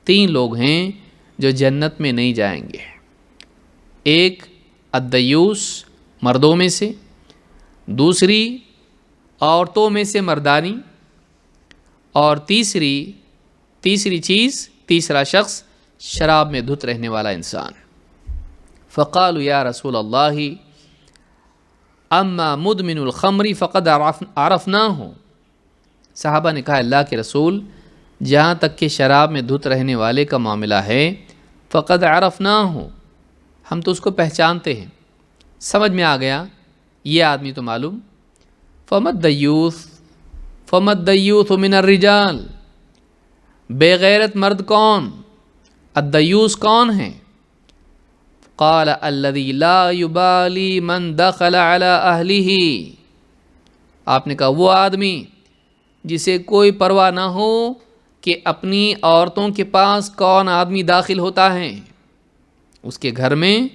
3 لوگ ہیں جو جنت میں نہیں جائیں گے۔ ایک الدیوس، مردوں میں سے، دوسری عورتوں میں سے مردانی، اور تیسری چیز، تیسرا شخص شراب میں دھت رہنے والا انسان۔ فقالوا یا رسول اللہ اما مدمن الخمر فقد عرفناہ، صحابہ نے کہا اللہ کے رسول جہاں تک کہ شراب میں دھت رہنے والے کا معاملہ ہے، فقد عرفناہ، ہم تو اس کو پہچانتے ہیں، سمجھ میں آ گیا یہ آدمی تو معلوم۔ فمد دیوث من الرجال، بے غیرت مرد کون؟ الدیوث کون ہے؟ قال الذی لا یبالی من دخل علی اہلہ، آپ نے کہا وہ آدمی جسے کوئی پرواہ نہ ہو کہ اپنی عورتوں کے پاس کون آدمی داخل ہوتا ہے۔ اس کے گھر میں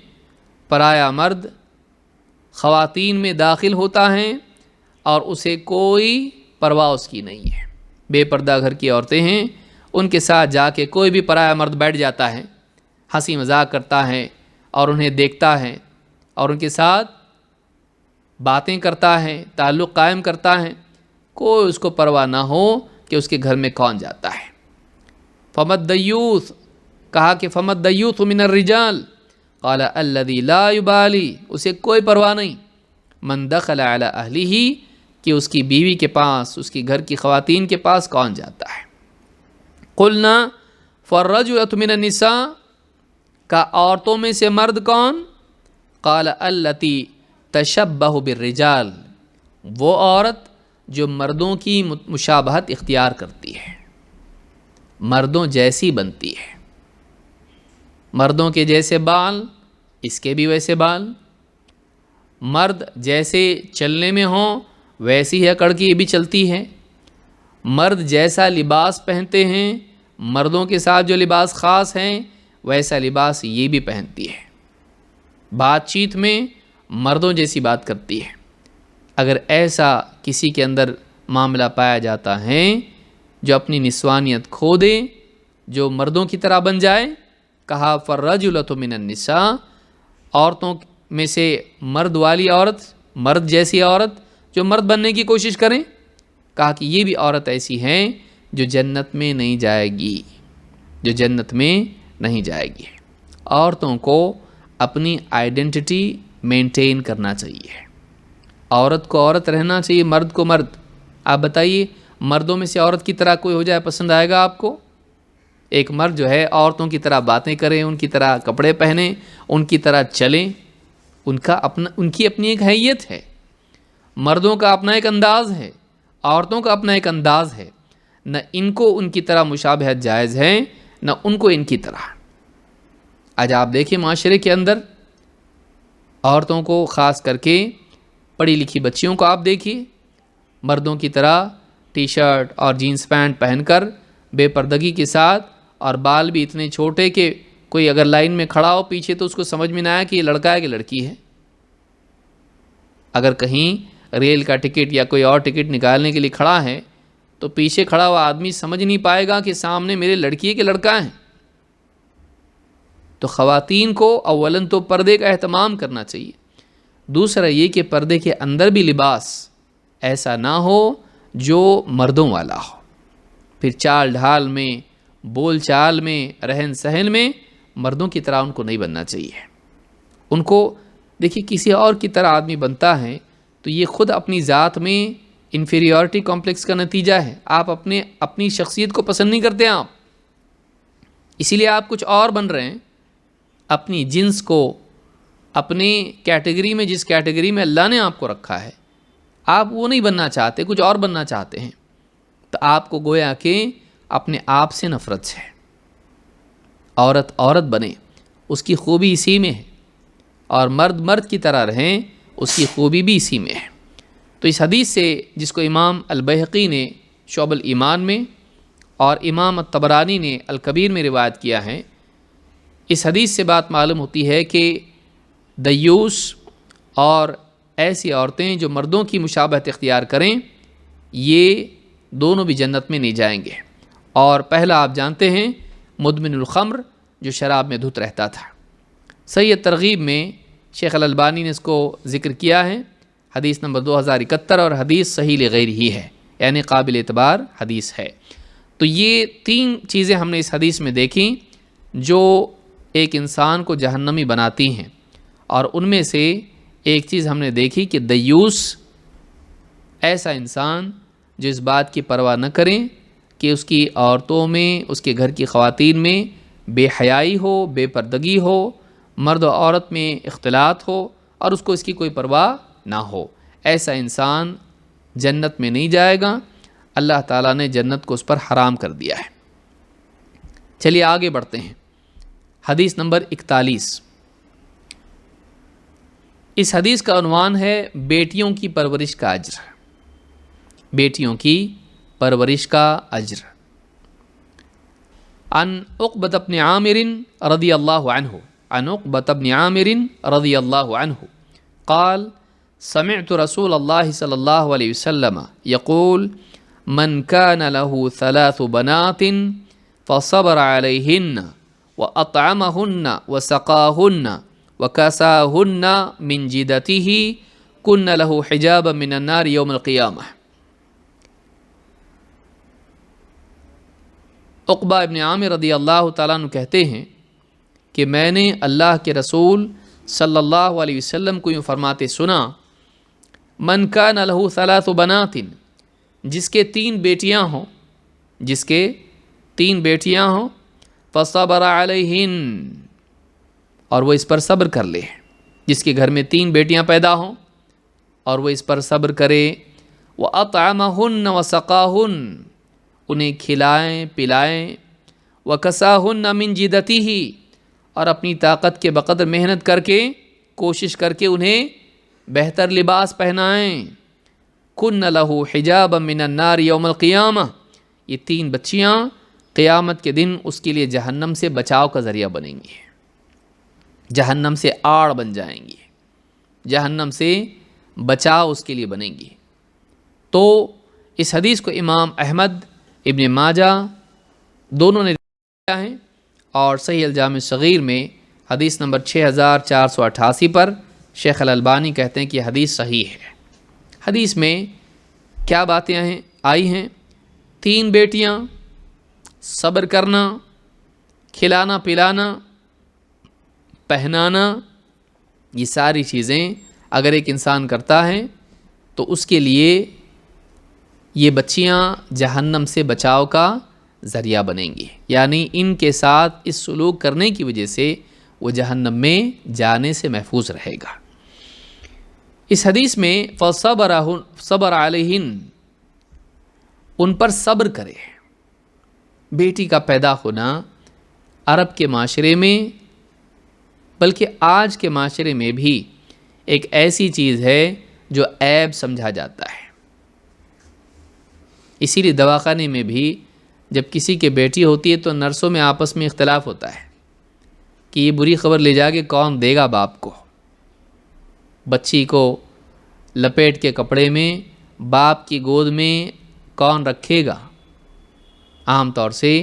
پرایا مرد خواتین میں داخل ہوتا ہے اور اسے کوئی پرواہ اس کی نہیں ہے۔ بے پردہ گھر کی عورتیں ہیں، ان کے ساتھ جا کے کوئی بھی پرایا مرد بیٹھ جاتا ہے، ہنسی مذاق کرتا ہے اور انہیں دیکھتا ہے اور ان کے ساتھ باتیں کرتا ہے، تعلق قائم کرتا ہے، کوئی اس کو پرواہ نہ ہو کہ اس کے گھر میں کون جاتا ہے۔ فمد دیوث، کہا کہ فمد دیوث من الرجال، قال الذی لا یبالی، اسے کوئی پرواہ نہیں، من دخل علی اہلہ، کہ اس کی بیوی کے پاس، اس کی گھر کی خواتین کے پاس کون جاتا ہے۔ قلنا فالرجلۃ من النساء، کا عورتوں میں سے مرد کون؟ قال التی تشبہ بالرجال، وہ عورت جو مردوں کی مشابہت اختیار کرتی ہے، مردوں جیسی بنتی ہے، مردوں کے جیسے بال، اس کے بھی ویسے بال، مرد جیسے چلنے میں ہوں ویسی ہی اکڑ کے یہ بھی چلتی ہے، مرد جیسا لباس پہنتے ہیں، مردوں کے ساتھ جو لباس خاص ہیں ویسا لباس یہ بھی پہنتی ہے، بات چیت میں مردوں جیسی بات کرتی ہے۔ اگر ایسا کسی کے اندر معاملہ پایا جاتا ہے جو اپنی نسوانیت کھو دے، جو مردوں کی طرح بن جائے، کہا فالرجلۃ من النساء، عورتوں میں سے مرد والی عورت، مرد جیسی عورت جو مرد بننے کی کوشش کریں، کہا کہ یہ بھی عورت ایسی ہیں جو جنت میں نہیں جائے گی، جو جنت میں نہیں جائے گی۔ عورتوں کو اپنی آئیڈینٹی مینٹین کرنا چاہیے، عورت کو عورت رہنا چاہیے، مرد کو مرد۔ آپ بتائیے مردوں میں سے عورت کی طرح کوئی ہو جائے پسند آئے گا آپ کو؟ ایک مرد جو ہے عورتوں کی طرح باتیں کریں، ان کی طرح کپڑے پہنیں، ان کی طرح چلیں، ان کی اپنی ایک حیت ہے، مردوں کا اپنا ایک انداز ہے، عورتوں کا اپنا ایک انداز ہے، نہ ان کو ان کی طرح مشابہت جائز ہے نہ ان کو ان کی طرح۔ آج آپ دیکھیں معاشرے کے اندر عورتوں کو، خاص کر کے پڑھی لکھی بچیوں کو آپ دیکھیے، مردوں کی طرح ٹی شرٹ اور جینس پینٹ پہن کر بے پردگی کے ساتھ، اور بال بھی اتنے چھوٹے کہ کوئی اگر لائن میں کھڑا ہو پیچھے تو اس کو سمجھ میں نہ آئے کہ یہ لڑکا ہے کہ لڑکی ہے۔ اگر کہیں ریل کا ٹکٹ یا کوئی اور ٹکٹ نکالنے کے لیے کھڑا ہے تو پیچھے کھڑا ہوا آدمی سمجھ نہیں پائے گا کہ سامنے میرے لڑکی ہے کہ لڑکا ہے۔ تو خواتین کو اولاً تو پردے کا اہتمام کرنا چاہیے، دوسرا یہ کہ پردے کے اندر بھی لباس ایسا نہ ہو جو مردوں والا ہو، پھر چال ڈھال میں، بول چال میں، رہن سہن میں مردوں کی طرح ان کو نہیں بننا چاہیے۔ ان کو دیکھیے کسی اور کی طرح آدمی بنتا ہے تو یہ خود اپنی ذات میں انفیریورٹی کمپلیکس کا نتیجہ ہے، آپ اپنی شخصیت کو پسند نہیں کرتے آپ، اسی لیے آپ کچھ اور بن رہے ہیں، اپنی جنس کو، اپنی کیٹیگری میں، جس کیٹیگری میں اللہ نے آپ کو رکھا ہے آپ وہ نہیں بننا چاہتے، کچھ اور بننا چاہتے ہیں، تو آپ کو گویا کہ اپنے آپ سے نفرت ہے۔ عورت عورت بنے، اس کی خوبی اسی میں ہے، اور مرد مرد کی طرح رہیں، اس کی خوبی بھی اسی میں ہے۔ تو اس حدیث سے، جس کو امام البیہقی نے شعب الایمان میں اور امام الطبرانی نے الکبیر میں روایت کیا ہے، اس حدیث سے بات معلوم ہوتی ہے کہ دیوس اور ایسی عورتیں جو مردوں کی مشابہت اختیار کریں، یہ دونوں بھی جنت میں نہیں جائیں گے۔ اور پہلا آپ جانتے ہیں مدمن الخمر، جو شراب میں دھت رہتا تھا۔ صحیح ترغیب میں شیخ الالبانی نے اس کو ذکر کیا ہے، حدیث نمبر 2071، اور حدیث صحیح لغیر ہی ہے، یعنی قابل اعتبار حدیث ہے۔ تو یہ تین چیزیں ہم نے اس حدیث میں دیکھیں جو ایک انسان کو جہنمی بناتی ہیں، اور ان میں سے ایک چیز ہم نے دیکھی کہ دیوس ایسا انسان جو اس بات کی پرواہ نہ کریں کہ اس کی عورتوں میں، اس کے گھر کی خواتین میں بے حیائی ہو، بے پردگی ہو، مرد و عورت میں اختلاط ہو، اور اس کو اس کی کوئی پرواہ نہ ہو، ایسا انسان جنت میں نہیں جائے گا، اللہ تعالیٰ نے جنت کو اس پر حرام کر دیا ہے۔ چلیے آگے بڑھتے ہیں، حدیث نمبر 41۔ اس حدیث کا عنوان ہے بیٹیوں کی پرورش کا اجر، بیٹیوں کی پرورش کا اجر۔ عن عقبۃ بن عامر رضی اللہ عنہ، عن عقبۃ بن عامر رضی اللہ عنہ قال سمعت رسول اللہ صلی اللہ علیہ وسلم یقول من كان له 3 بنات فصبر عليهن وأطعمهن وسقاهن وكساهن من جدته كن له حجابا من النار يوم القيامة۔ عقبہ ابن عامر رضی اللہ تعالیٰ عنہ کہتے ہیں کہ میں نے اللہ کے رسول صلی اللہ علیہ وسلم کو یوں فرماتے سنا، من کان لہ 3 بنات، جس کے 3 بیٹیاں ہوں، جس کے 3 بیٹیاں ہوں، فصبر علیہن، اور وہ اس پر صبر کر لے، جس کے گھر میں 3 بیٹیاں پیدا ہوں اور وہ اس پر صبر کرے، وَأَطْعَمَهُنَّ وَسَقَاهُنَّ، انہیں کھلائیں پلائیں، وَكَسَاهُنَّ مِن جِدَتِهِ، اور اپنی طاقت کے بقدر محنت کر کے، کوشش کر کے انہیں بہتر لباس پہنائیں، کن لہو حجابا من النار یوم القیامہ، یہ 3 بچیاں قیامت کے دن اس کے لیے جہنم سے بچاؤ کا ذریعہ بنیں گی، جہنم سے آڑ بن جائیں گی، جہنم سے بچاؤ اس کے لیے بنیں گی۔ تو اس حدیث کو امام احمد، ابن ماجہ دونوں نے لیا ہے، اور صحیح الجامع الصغیر میں حدیث نمبر 6488 پر شیخ الالبانی کہتے ہیں کہ یہ حدیث صحیح ہے۔ حدیث میں کیا باتیں آئی ہیں؟ 3 بیٹیاں، صبر کرنا، کھلانا پلانا، پہنانا، یہ ساری چیزیں اگر ایک انسان کرتا ہے تو اس کے لیے یہ بچیاں جہنم سے بچاؤ کا ذریعہ بنیں گی، یعنی ان کے ساتھ اس سلوک کرنے کی وجہ سے وہ جہنم میں جانے سے محفوظ رہے گا۔ اس حدیث میں صبر علیہن، ان پر صبر کرے۔ بیٹی کا پیدا ہونا عرب کے معاشرے میں، بلکہ آج کے معاشرے میں بھی ایک ایسی چیز ہے جو عیب سمجھا جاتا ہے۔ اسی لیے دواخانے میں بھی جب کسی کے بیٹی ہوتی ہے تو نرسوں میں آپس میں اختلاف ہوتا ہے کہ یہ بری خبر لے جا کے کون دے گا باپ کو، بچی کو لپیٹ کے کپڑے میں باپ کی گود میں کون رکھے گا عام طور سے۔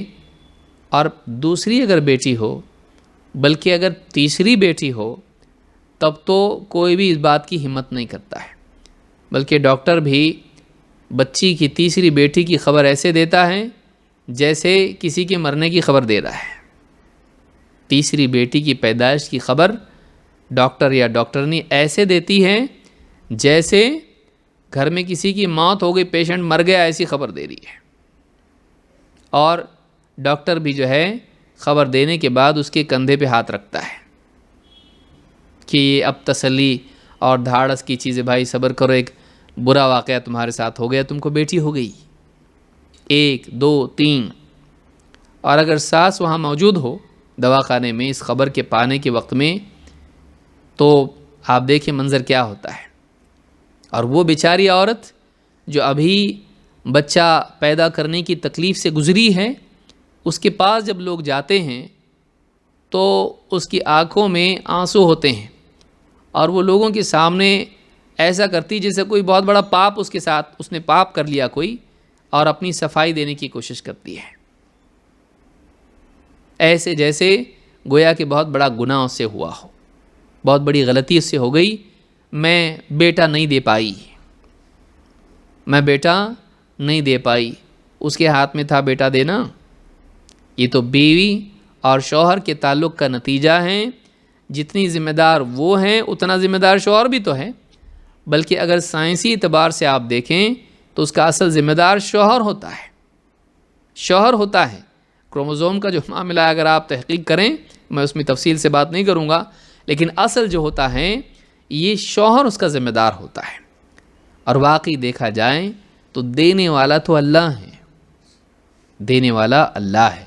اور دوسری اگر بیٹی ہو، بلکہ اگر تیسری بیٹی ہو، تب تو کوئی بھی اس بات کی ہمت نہیں کرتا ہے، بلکہ ڈاکٹر بھی بچی کی تیسری بیٹی کی خبر ایسے دیتا ہے جیسے کسی کے مرنے کی خبر دے رہا ہے۔ تیسری بیٹی کی پیدائش کی خبر ڈاکٹر یا ڈاکٹرنی ایسے دیتی ہے جیسے گھر میں کسی کی موت ہو گئی، پیشنٹ مر گیا، ایسی خبر دے رہی ہے۔ اور ڈاکٹر بھی جو ہے خبر دینے کے بعد اس کے کندھے پہ ہاتھ رکھتا ہے کہ یہ اب تسلی اور دھاڑس کی چیزیں، بھائی صبر کرو، ایک برا واقعہ تمہارے ساتھ ہو گیا، تم کو بیٹی ہو گئی، 1 2 3۔ اور اگر ساس وہاں موجود ہو دواخانے میں اس خبر کے پانے کے وقت میں، تو آپ دیکھیں منظر کیا ہوتا ہے۔ اور وہ بیچاری عورت جو ابھی بچہ پیدا کرنے کی تکلیف سے گزری ہے، اس کے پاس جب لوگ جاتے ہیں تو اس کی آنکھوں میں آنسو ہوتے ہیں، اور وہ لوگوں کے سامنے ایسا کرتی جیسے کوئی بہت بڑا پاپ اس کے ساتھ، اس نے پاپ کر لیا کوئی، اور اپنی صفائی دینے کی کوشش کرتی ہے، ایسے جیسے گویا کہ بہت بڑا گناہ اس سے ہوا ہو، بہت بڑی غلطی اس سے ہو گئی، میں بیٹا نہیں دے پائی، میں بیٹا نہیں دے پائی۔ اس کے ہاتھ میں تھا بیٹا دینا۔ یہ تو بیوی اور شوہر کے تعلق کا نتیجہ ہے۔ جتنی ذمہ دار وہ ہیں اتنا ذمہ دار شوہر بھی تو ہے، بلکہ اگر سائنسی اعتبار سے آپ دیکھیں تو اس کا اصل ذمہ دار شوہر ہوتا ہے، شوہر ہوتا ہے۔ کروموزوم کا جو معاملہ اگر آپ تحقیق کریں، میں اس میں تفصیل سے بات نہیں کروں گا، لیکن اصل جو ہوتا ہے یہ شوہر اس کا ذمہ دار ہوتا ہے۔ اور واقعی دیکھا جائے تو دینے والا تو اللہ ہے، دینے والا اللہ ہے۔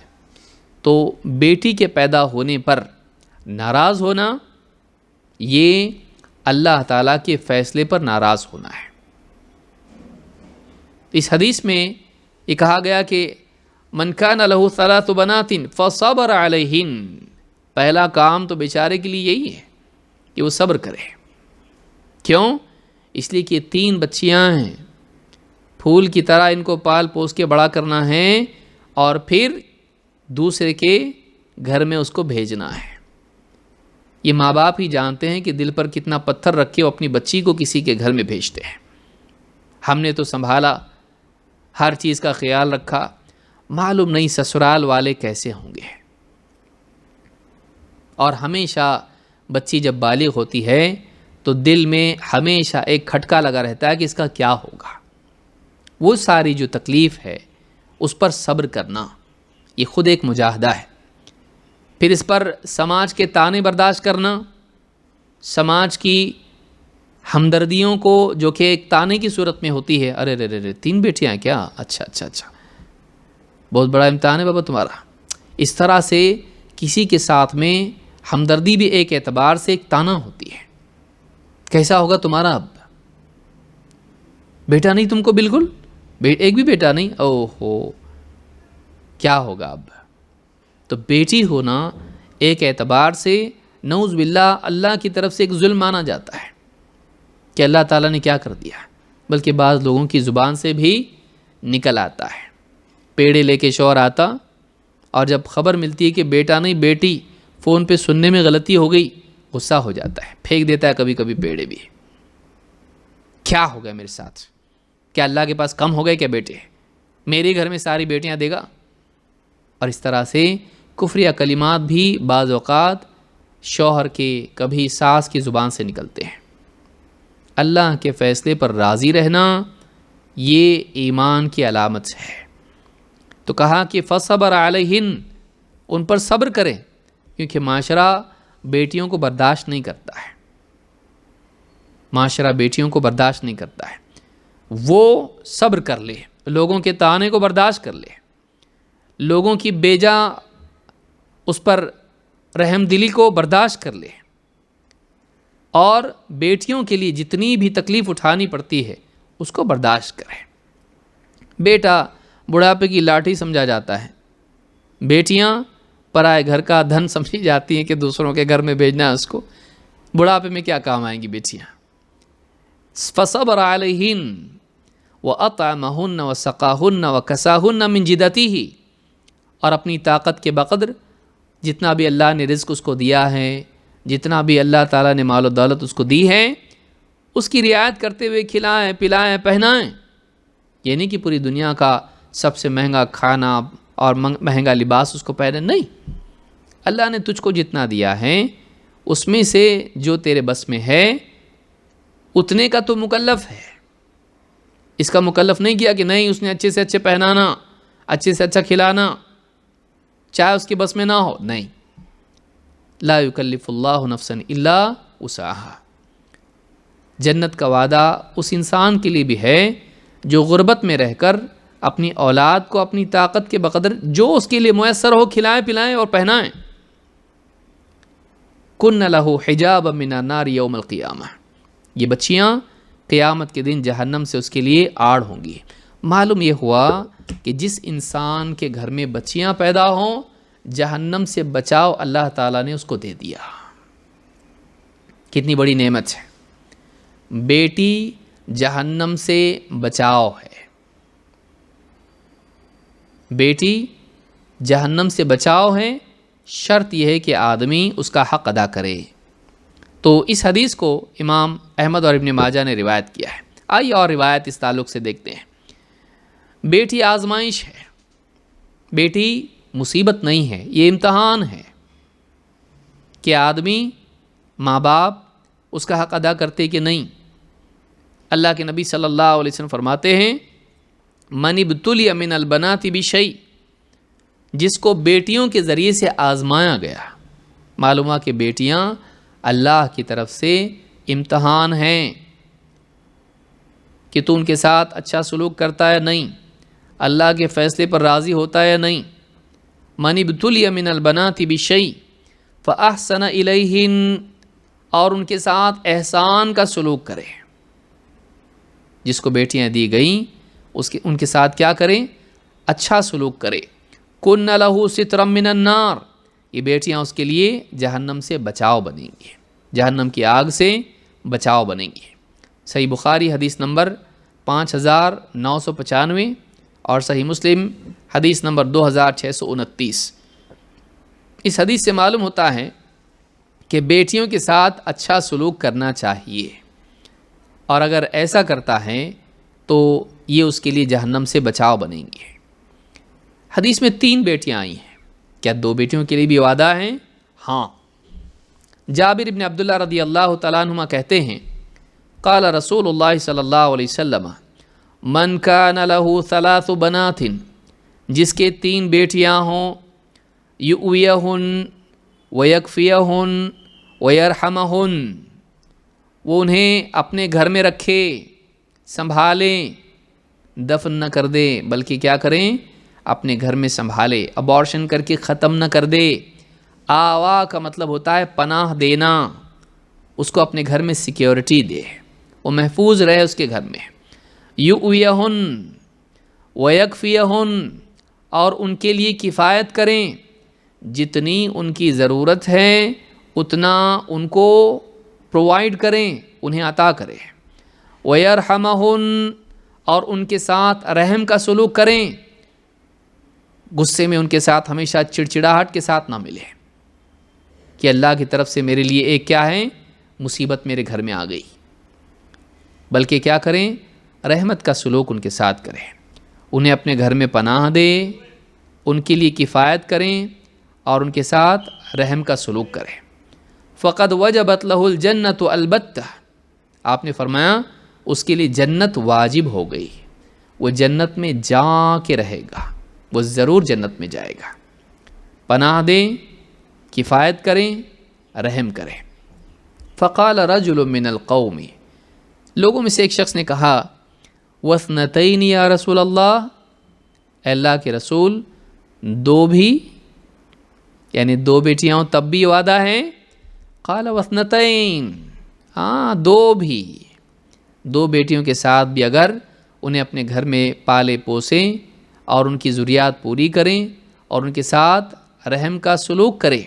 تو بیٹی کے پیدا ہونے پر ناراض ہونا، یہ اللہ تعالیٰ کے فیصلے پر ناراض ہونا ہے۔ اس حدیث میں یہ کہا گیا کہ من کان لہ ثلاث بنات فصبر علیہن، پہلا کام تو بیچارے کے لیے یہی ہے کہ وہ صبر کرے۔ کیوں؟ اس لیے کہ 3 بچیاں ہیں، پھول کی طرح ان کو پال پوس کے بڑا کرنا ہے، اور پھر دوسرے کے گھر میں اس کو بھیجنا ہے۔ یہ ماں باپ ہی جانتے ہیں کہ دل پر کتنا پتھر رکھ کے وہ اپنی بچی کو کسی کے گھر میں بھیجتے ہیں۔ ہم نے تو سنبھالا، ہر چیز کا خیال رکھا، معلوم نہیں سسرال والے کیسے ہوں گے۔ اور ہمیشہ بچی جب بالغ ہوتی ہے تو دل میں ہمیشہ ایک کھٹکا لگا رہتا ہے کہ اس کا کیا ہوگا۔ وہ ساری جو تکلیف ہے اس پر صبر کرنا، یہ خود ایک مجاہدہ ہے۔ پھر اس پر سماج کے طعنے برداشت کرنا، سماج کی ہمدردیوں کو جو کہ ایک طعنے کی صورت میں ہوتی ہے، ارے رے رے 3 بیٹیاں ہیں کیا، اچھا اچھا اچھا، بہت بڑا امتحان ہے بابا تمہارا۔ اس طرح سے کسی کے ساتھ میں ہمدردی بھی ایک اعتبار سے ایک طعنہ ہوتی ہے کیسا ہوگا تمہارا اب؟ بیٹا نہیں تم کو بالکل، ایک بھی بیٹا نہیں، او ہو کیا ہوگا اب؟ تو بیٹی ہونا ایک اعتبار سے نعوذ باللہ اللہ کی طرف سے ایک ظلم مانا جاتا ہے کہ اللہ تعالیٰ نے کیا کر دیا، بلکہ بعض لوگوں کی زبان سے بھی نکل آتا ہے۔ پیڑے لے کے شوہر آتا اور جب خبر ملتی ہے کہ بیٹا نہیں بیٹی، فون پہ سننے میں غلطی ہو گئی، غصہ ہو جاتا ہے، پھینک دیتا ہے کبھی کبھی پیڑے بھی۔ کیا ہو گیا میرے ساتھ؟ کیا اللہ کے پاس کم ہو گئے کیا بیٹے؟ میرے گھر میں ساری بیٹیاں دے گا؟ اور اس طرح سے کفریہ کلمات بھی بعض اوقات شوہر کے کبھی ساس کی زبان سے نکلتے ہیں۔ اللہ کے فیصلے پر راضی رہنا یہ ایمان کی علامت ہے۔ تو کہا کہ فصبر علیہن، ان پر صبر کریں، کیونکہ معاشرہ بیٹیوں کو برداشت نہیں کرتا ہے، معاشرہ بیٹیوں کو برداشت نہیں کرتا ہے۔ وہ صبر کر لے، لوگوں کے طعنے کو برداشت کر لے، لوگوں کی بیجا اس پر رحم دلی کو برداشت کر لے، اور بیٹیوں کے لیے جتنی بھی تکلیف اٹھانی پڑتی ہے اس کو برداشت کرے۔ بیٹا بڑھاپے کی لاٹھی سمجھا جاتا ہے، بیٹیاں پرائے گھر کا دھن سمجھی جاتی ہیں کہ دوسروں کے گھر میں بھیجنا ہے اس کو، بڑھاپے میں کیا کام آئیں گی بیٹیاں۔ فصبر علیہن وَأَطْعَمَهُنَّ وَسَقَاهُنَّ وَكَسَاهُنَّ مِنْ جِدَتِهِ، اور اپنی طاقت کے بقدر جتنا بھی اللہ نے رزق اس کو دیا ہے، جتنا بھی اللہ تعالیٰ نے مال و دولت اس کو دی ہے، اس کی رعایت کرتے ہوئے کھلائیں پلائیں پہنائیں۔ یہ نہیں کہ پوری دنیا کا سب سے مہنگا کھانا اور مہنگا لباس اس کو پہنے، نہیں، اللہ نے تجھ کو جتنا دیا ہے اس میں سے جو تیرے بس میں ہے اتنے کا تو مکلف ہے۔ اس کا مکلف نہیں کیا کہ نہیں اس نے اچھے سے اچھے پہنانا، اچھے سے اچھا کھلانا، چاہے اس کے بس میں نہ ہو، نہیں۔ لا یکلف اللہ نفسا الا وسعها۔ جنت کا وعدہ اس انسان کے لیے بھی ہے جو غربت میں رہ کر اپنی اولاد کو اپنی طاقت کے بقدر جو اس کے لیے میسر ہو کھلائیں پلائیں اور پہنائیں۔ کن لہ حجابا من النار یوم القیامہ، یہ بچیاں قیامت کے دن جہنم سے اس کے لیے آڑ ہوں گی۔ معلوم یہ ہوا کہ جس انسان کے گھر میں بچیاں پیدا ہوں جہنم سے بچاؤ اللہ تعالیٰ نے اس کو دے دیا۔ کتنی بڑی نعمت ہے، بیٹی جہنم سے بچاؤ ہے، بیٹی جہنم سے بچاؤ ہے، شرط یہ ہے کہ آدمی اس کا حق ادا کرے۔ تو اس حدیث کو امام احمد اور ابن ماجہ نے روایت کیا ہے۔ آئیے اور روایت اس تعلق سے دیکھتے ہیں۔ بیٹی آزمائش ہے، بیٹی مصیبت نہیں ہے، یہ امتحان ہے کہ آدمی ماں باپ اس کا حق ادا کرتے کہ نہیں۔ اللہ کے نبی صلی اللہ علیہ وسلم فرماتے ہیں من ابتلی من البنات بشیء، جس کو بیٹیوں کے ذریعے سے آزمایا گیا، معلوم ہوا کہ بیٹیاں اللہ کی طرف سے امتحان ہیں کہ تو ان کے ساتھ اچھا سلوک کرتا ہے نہیں، اللہ کے فیصلے پر راضی ہوتا ہے نہیں۔ من ابتلی من البنات بشیء فاحسن الیہن، اور ان کے ساتھ احسان کا سلوک کرے۔ جس کو بیٹیاں دی گئیں ان کے ساتھ کیا کریں؟ اچھا سلوک کرے۔ کن لہ سترا من النار، یہ بیٹیاں اس کے لیے جہنم سے بچاؤ بنیں گی، جہنم کی آگ سے بچاؤ بنیں گی۔ صحیح بخاری حدیث نمبر 5995 اور صحیح مسلم حدیث نمبر 2629۔ اس حدیث سے معلوم ہوتا ہے کہ بیٹیوں کے ساتھ اچھا سلوک کرنا چاہیے، اور اگر ایسا کرتا ہے تو یہ اس کے لیے جہنم سے بچاؤ بنیں گے۔ حدیث میں 3 بیٹیاں آئی ہیں، کیا 2 بیٹیوں کے لیے بھی وعدہ ہیں؟ ہاں۔ جابر بن عبداللہ رضی اللہ تعالیٰ عنہما کہتے ہیں قال رسول اللہ صلی اللہ علیہ وسلم من کان لہ 3 بنات، جس کے 3 بیٹیاں ہوں، یؤویہن ویکفیہن ویرحمہن، وہ انہیں اپنے گھر میں رکھے، سنبھالیں، دفن نہ کر دے بلکہ کیا کریں؟ اپنے گھر میں سنبھالے، ابارشن کر کے ختم نہ کر دے۔ آوا کا مطلب ہوتا ہے پناہ دینا، اس کو اپنے گھر میں سیکیورٹی دے، وہ محفوظ رہے اس کے گھر میں، یؤویہن ویکفیہن، اور ان کے لیے کفایت کریں، جتنی ان کی ضرورت ہے اتنا ان کو پرووائڈ کریں، انہیں عطا کریں، ویرحمہن، اور ان کے ساتھ رحم کا سلوک کریں، غصے میں ان کے ساتھ ہمیشہ چڑچڑاہٹ کے ساتھ نہ ملے کہ اللہ کی طرف سے میرے لیے ایک کیا ہے مصیبت میرے گھر میں آ گئی، بلکہ کیا کریں، رحمت کا سلوک ان کے ساتھ کریں، انہیں اپنے گھر میں پناہ دیں، ان کے لیے کفایت کریں اور ان کے ساتھ رحم کا سلوک کریں۔ فقد وجبت لہ الجنت البتہ، آپ نے فرمایا اس کے لیے جنت واجب ہو گئی، وہ جنت میں جا کے رہے گا، وہ ضرور جنت میں جائے گا۔ پناہ دیں، کفایت کریں، رحم کریں۔ فقال رجل من القوم، لوگوں میں سے ایک شخص نے کہا، وَاثْنَتَيْنِ یا رسول اللہ، اے اللہ کے رسول، دو بھی، یعنی دو بیٹیاں ہوں تب بھی وعدہ ہے؟ قال وَاثْنَتَيْن، ہاں دو بھی، دو بیٹیوں کے ساتھ بھی اگر انہیں اپنے گھر میں پالے پوسیں اور ان کی ضروریات پوری کریں اور ان کے ساتھ رحم کا سلوک کریں،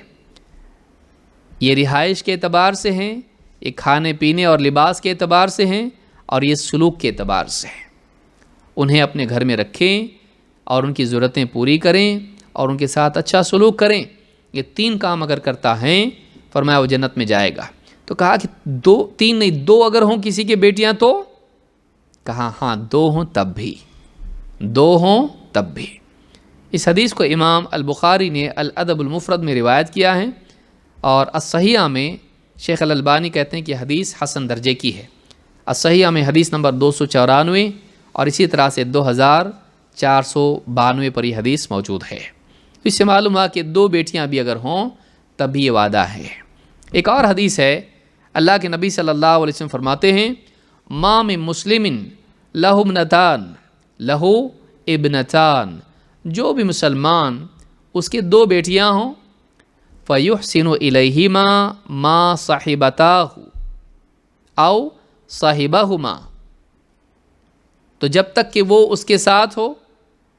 یہ رہائش کے اعتبار سے ہیں، یہ کھانے پینے اور لباس کے اعتبار سے ہیں، اور یہ سلوک کے اعتبار سے ہیں، انہیں اپنے گھر میں رکھیں اور ان کی ضرورتیں پوری کریں اور ان کے ساتھ اچھا سلوک کریں، یہ تین کام اگر کرتا ہے فرمایا وہ جنت میں جائے گا۔ تو کہا کہ دو، تین نہیں، دو اگر ہوں کسی کے بیٹیاں تو؟ کہا ہاں دو ہوں تب بھی، دو ہوں تب بھی۔ اس حدیث کو امام البخاری نے الادب المفرد میں روایت کیا ہے، اور الصحیحہ میں شیخ الالبانی کہتے ہیں کہ حدیث حسن درجے کی ہے۔ الصحیحہ میں حدیث نمبر 294 اور اسی طرح سے 2492 پر یہ حدیث موجود ہے۔ اس سے معلوم ہوا کہ دو بیٹیاں بھی اگر ہوں تب بھی یہ وعدہ ہے۔ ایک اور حدیث ہے، اللہ کے نبی صلی اللہ علیہ وسلم فرماتے ہیں، ما من مسلم لہ ابنتان، لہ ابنتان، جو بھی مسلمان اس کے دو بیٹیاں ہوں، فَيُحْسِنُ إِلَيْهِمَا مَا صَحِبَتَاهُ أَوْ صَحِبَهُمَا، تو جب تک کہ وہ اس کے ساتھ ہو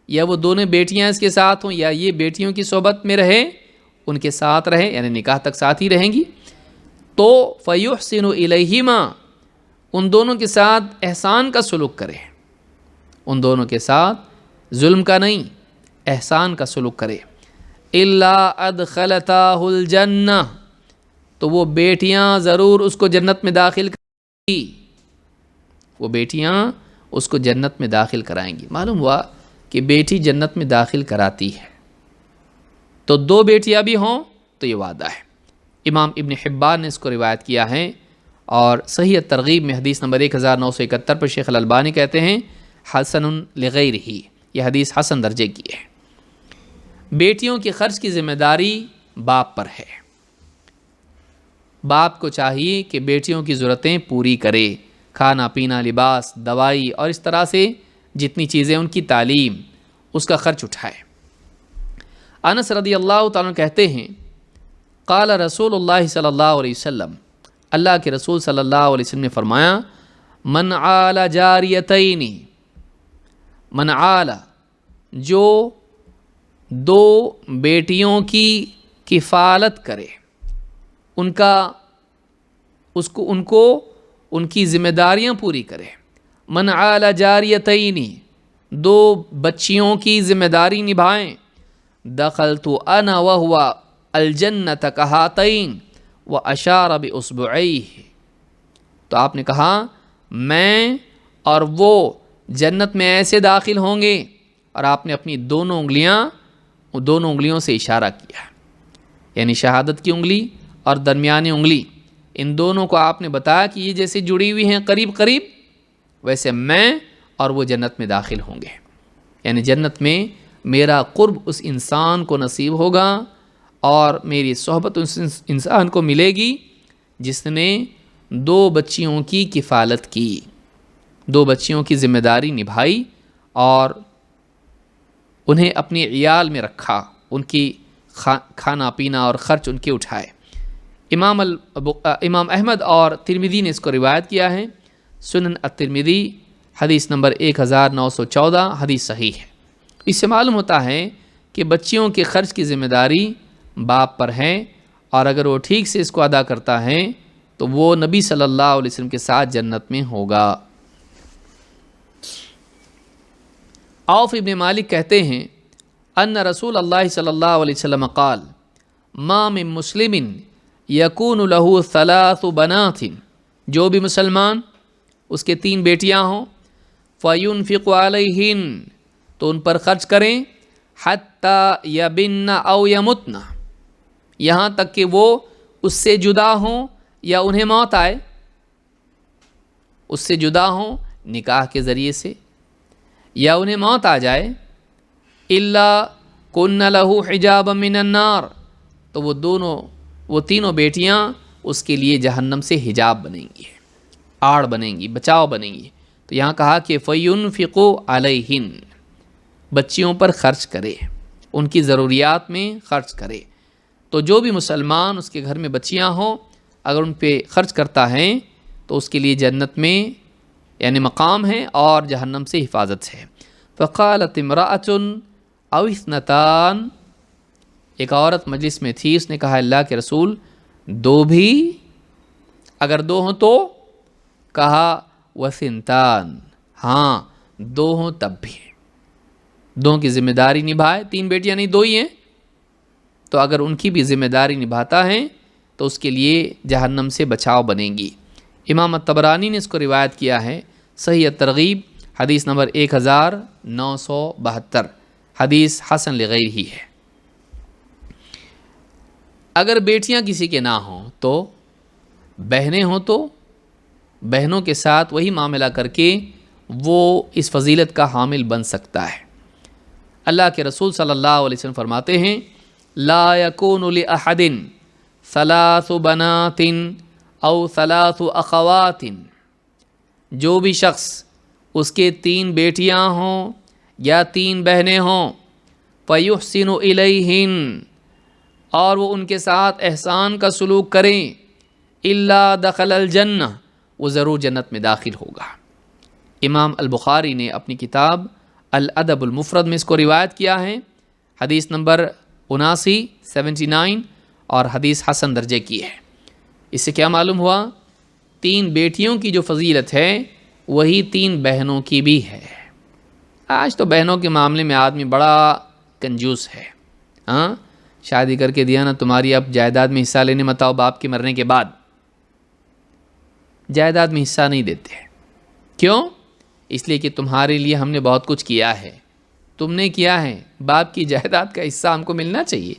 یا وہ دونوں بیٹیاں اس کے ساتھ ہوں یا یہ بیٹیوں کی صحبت میں رہے، ان کے ساتھ رہے، یعنی نکاح تک ساتھ ہی رہیں گی، تو فَيُحْسِنُ إِلَيْهِمَا، ان دونوں کے ساتھ احسان کا سلوک کرے، ان دونوں کے ساتھ ظلم کا نہیں، احسان کا سلوک کرے۔ إِلَّا أَدْخَلَتَاهُ الْجَنَّةَ، تو وہ بیٹیاں ضرور اس کو جنت میں داخل کرائیں گی، وہ بیٹیاں اس کو جنت میں داخل کرائیں گی۔ معلوم ہوا کہ بیٹی جنت میں داخل کراتی ہے، تو دو بیٹیاں بھی ہوں تو یہ وعدہ ہے۔ امام ابن حبان نے اس کو روایت کیا ہے، اور صحیح ترغیب میں حدیث نمبر 1971 پر شیخ الالبانی کہتے ہیں حسن لغیرہ، یہ حدیث حسن درجے کی ہے۔ بیٹیوں کے خرچ کی ذمہ داری باپ پر ہے، باپ کو چاہیے کہ بیٹیوں کی ضرورتیں پوری کرے، کھانا پینا، لباس، دوائی اور اس طرح سے جتنی چیزیں، ان کی تعلیم، اس کا خرچ اٹھائے۔ انس رضی اللہ تعالیٰ کہتے ہیں، قال رسول اللہ صلی اللہ علیہ وسلم، اللہ کے رسول صلی اللہ علیہ وسلم نے فرمایا، من عال جاریتین، من عال، جو دو بیٹیوں کی کفالت کرے، ان کو ان کی ذمہ داریاں پوری کرے، من عال جاریتین، دو بچیوں کی ذمہ داری نبھائیں، دخلت انا وہو الجنت کہاتین واشار باصبعیہ، تو آپ نے کہا میں اور وہ جنت میں ایسے داخل ہوں گے، اور آپ نے اپنی دونوں انگلیوں سے اشارہ کیا، یعنی شہادت کی انگلی اور درمیانی انگلی، ان دونوں کو آپ نے بتایا کہ یہ جیسے جڑی ہوئی ہیں قریب قریب، ویسے میں اور وہ جنت میں داخل ہوں گے، یعنی جنت میں میرا قرب اس انسان کو نصیب ہوگا اور میری صحبت اس انسان کو ملے گی جس نے دو بچیوں کی کفالت کی، دو بچیوں کی ذمہ داری نبھائی اور انہیں اپنی عیال میں رکھا، ان کی کھانا پینا اور خرچ ان کے اٹھائے۔ امام احمد اور ترمذی نے اس کو روایت کیا ہے، سنن الترمذی حدیث نمبر 1914، حدیث صحیح ہے۔ اس سے معلوم ہوتا ہے کہ بچیوں کے خرچ کی ذمہ داری باپ پر ہے، اور اگر وہ ٹھیک سے اس کو ادا کرتا ہے تو وہ نبی صلی اللہ علیہ وسلم کے ساتھ جنت میں ہوگا۔ عوف ابن مالک کہتے ہیں ان رسول اللہ صلی اللہ علیہ وسلم قال ما من مسلم یکون له ثلاث بنات، جو بھی مسلمان اس کے 3 بیٹیاں ہوں، فینفق علیہن، تو ان پر خرچ کریں، حتی یبن او یمتن، یہاں تک کہ وہ اس سے جدا ہوں یا انہیں موت آئے، اس سے جدا ہوں نکاح کے ذریعے سے یا انہیں موت آ جائے، الا کن لہ حجابا من النار، تو وہ تینوں بیٹیاں اس کے لیے جہنم سے حجاب بنیں گی، آڑ بنیں گی، بچاؤ بنیں گی۔ تو یہاں کہا کہ فَيُنْفِقُوا عَلَيْهِنْ، بچیوں پر خرچ کرے، ان کی ضروریات میں خرچ کرے۔ تو جو بھی مسلمان اس کے گھر میں بچیاں ہوں، اگر ان پہ خرچ کرتا ہے تو اس کے لیے جنت میں یعنی مقام ہے اور جہنم سے حفاظت ہے۔ فقالت امرأة او اثنتان، ایک عورت مجلس میں تھی، اس نے کہا اللہ کے رسول 2 بھی، اگر 2 ہوں تو؟ کہا وثنتان، ہاں 2 ہوں تب بھی، 2 کی ذمہ داری نبھائے، 3 بیٹیاں نہیں 2 ہی ہیں، تو اگر ان کی بھی ذمہ داری نبھاتا ہے تو اس کے لیے جہنم سے بچاؤ بنے گی۔ امام الطبرانی نے اس کو روایت کیا ہے، صحیح الترغیب حدیث نمبر 1972، حدیث حسن لغیر ہی ہے۔ اگر بیٹیاں کسی کے نہ ہوں تو بہنیں ہوں تو بہنوں کے ساتھ وہی معاملہ کر کے وہ اس فضیلت کا حامل بن سکتا ہے۔ اللہ کے رسول صلی اللہ علیہ وسلم فرماتے ہیں لا یکون لأحد 3 بنات او 3 اخوات، جو بھی شخص اس کے 3 بیٹیاں ہوں یا 3 بہنیں ہوں، فیحسن الیہن، اور وہ ان کے ساتھ احسان کا سلوک کریں، الا دخل الجنہ، وہ ضرور جنت میں داخل ہوگا۔ امام البخاری نے اپنی کتاب الادب المفرد میں اس کو روایت کیا ہے، حدیث نمبر 79 اور حدیث حسن درجے کی ہے۔ اس سے کیا معلوم ہوا؟ 3 بیٹیوں کی جو فضیلت ہے وہی 3 بہنوں کی بھی ہے۔ آج تو بہنوں کے معاملے میں آدمی بڑا کنجوس ہے، ہاں شادی کر کے دیا نا تمہاری اب جائیداد میں حصہ لینے مت آؤ، باپ کے مرنے کے بعد جائیداد میں حصہ نہیں دیتے۔ کیوں؟ اس لیے کہ تمہارے لیے ہم نے بہت کچھ کیا ہے، تم نے کیا ہے، باپ کی جائیداد کا حصہ ہم کو ملنا چاہیے۔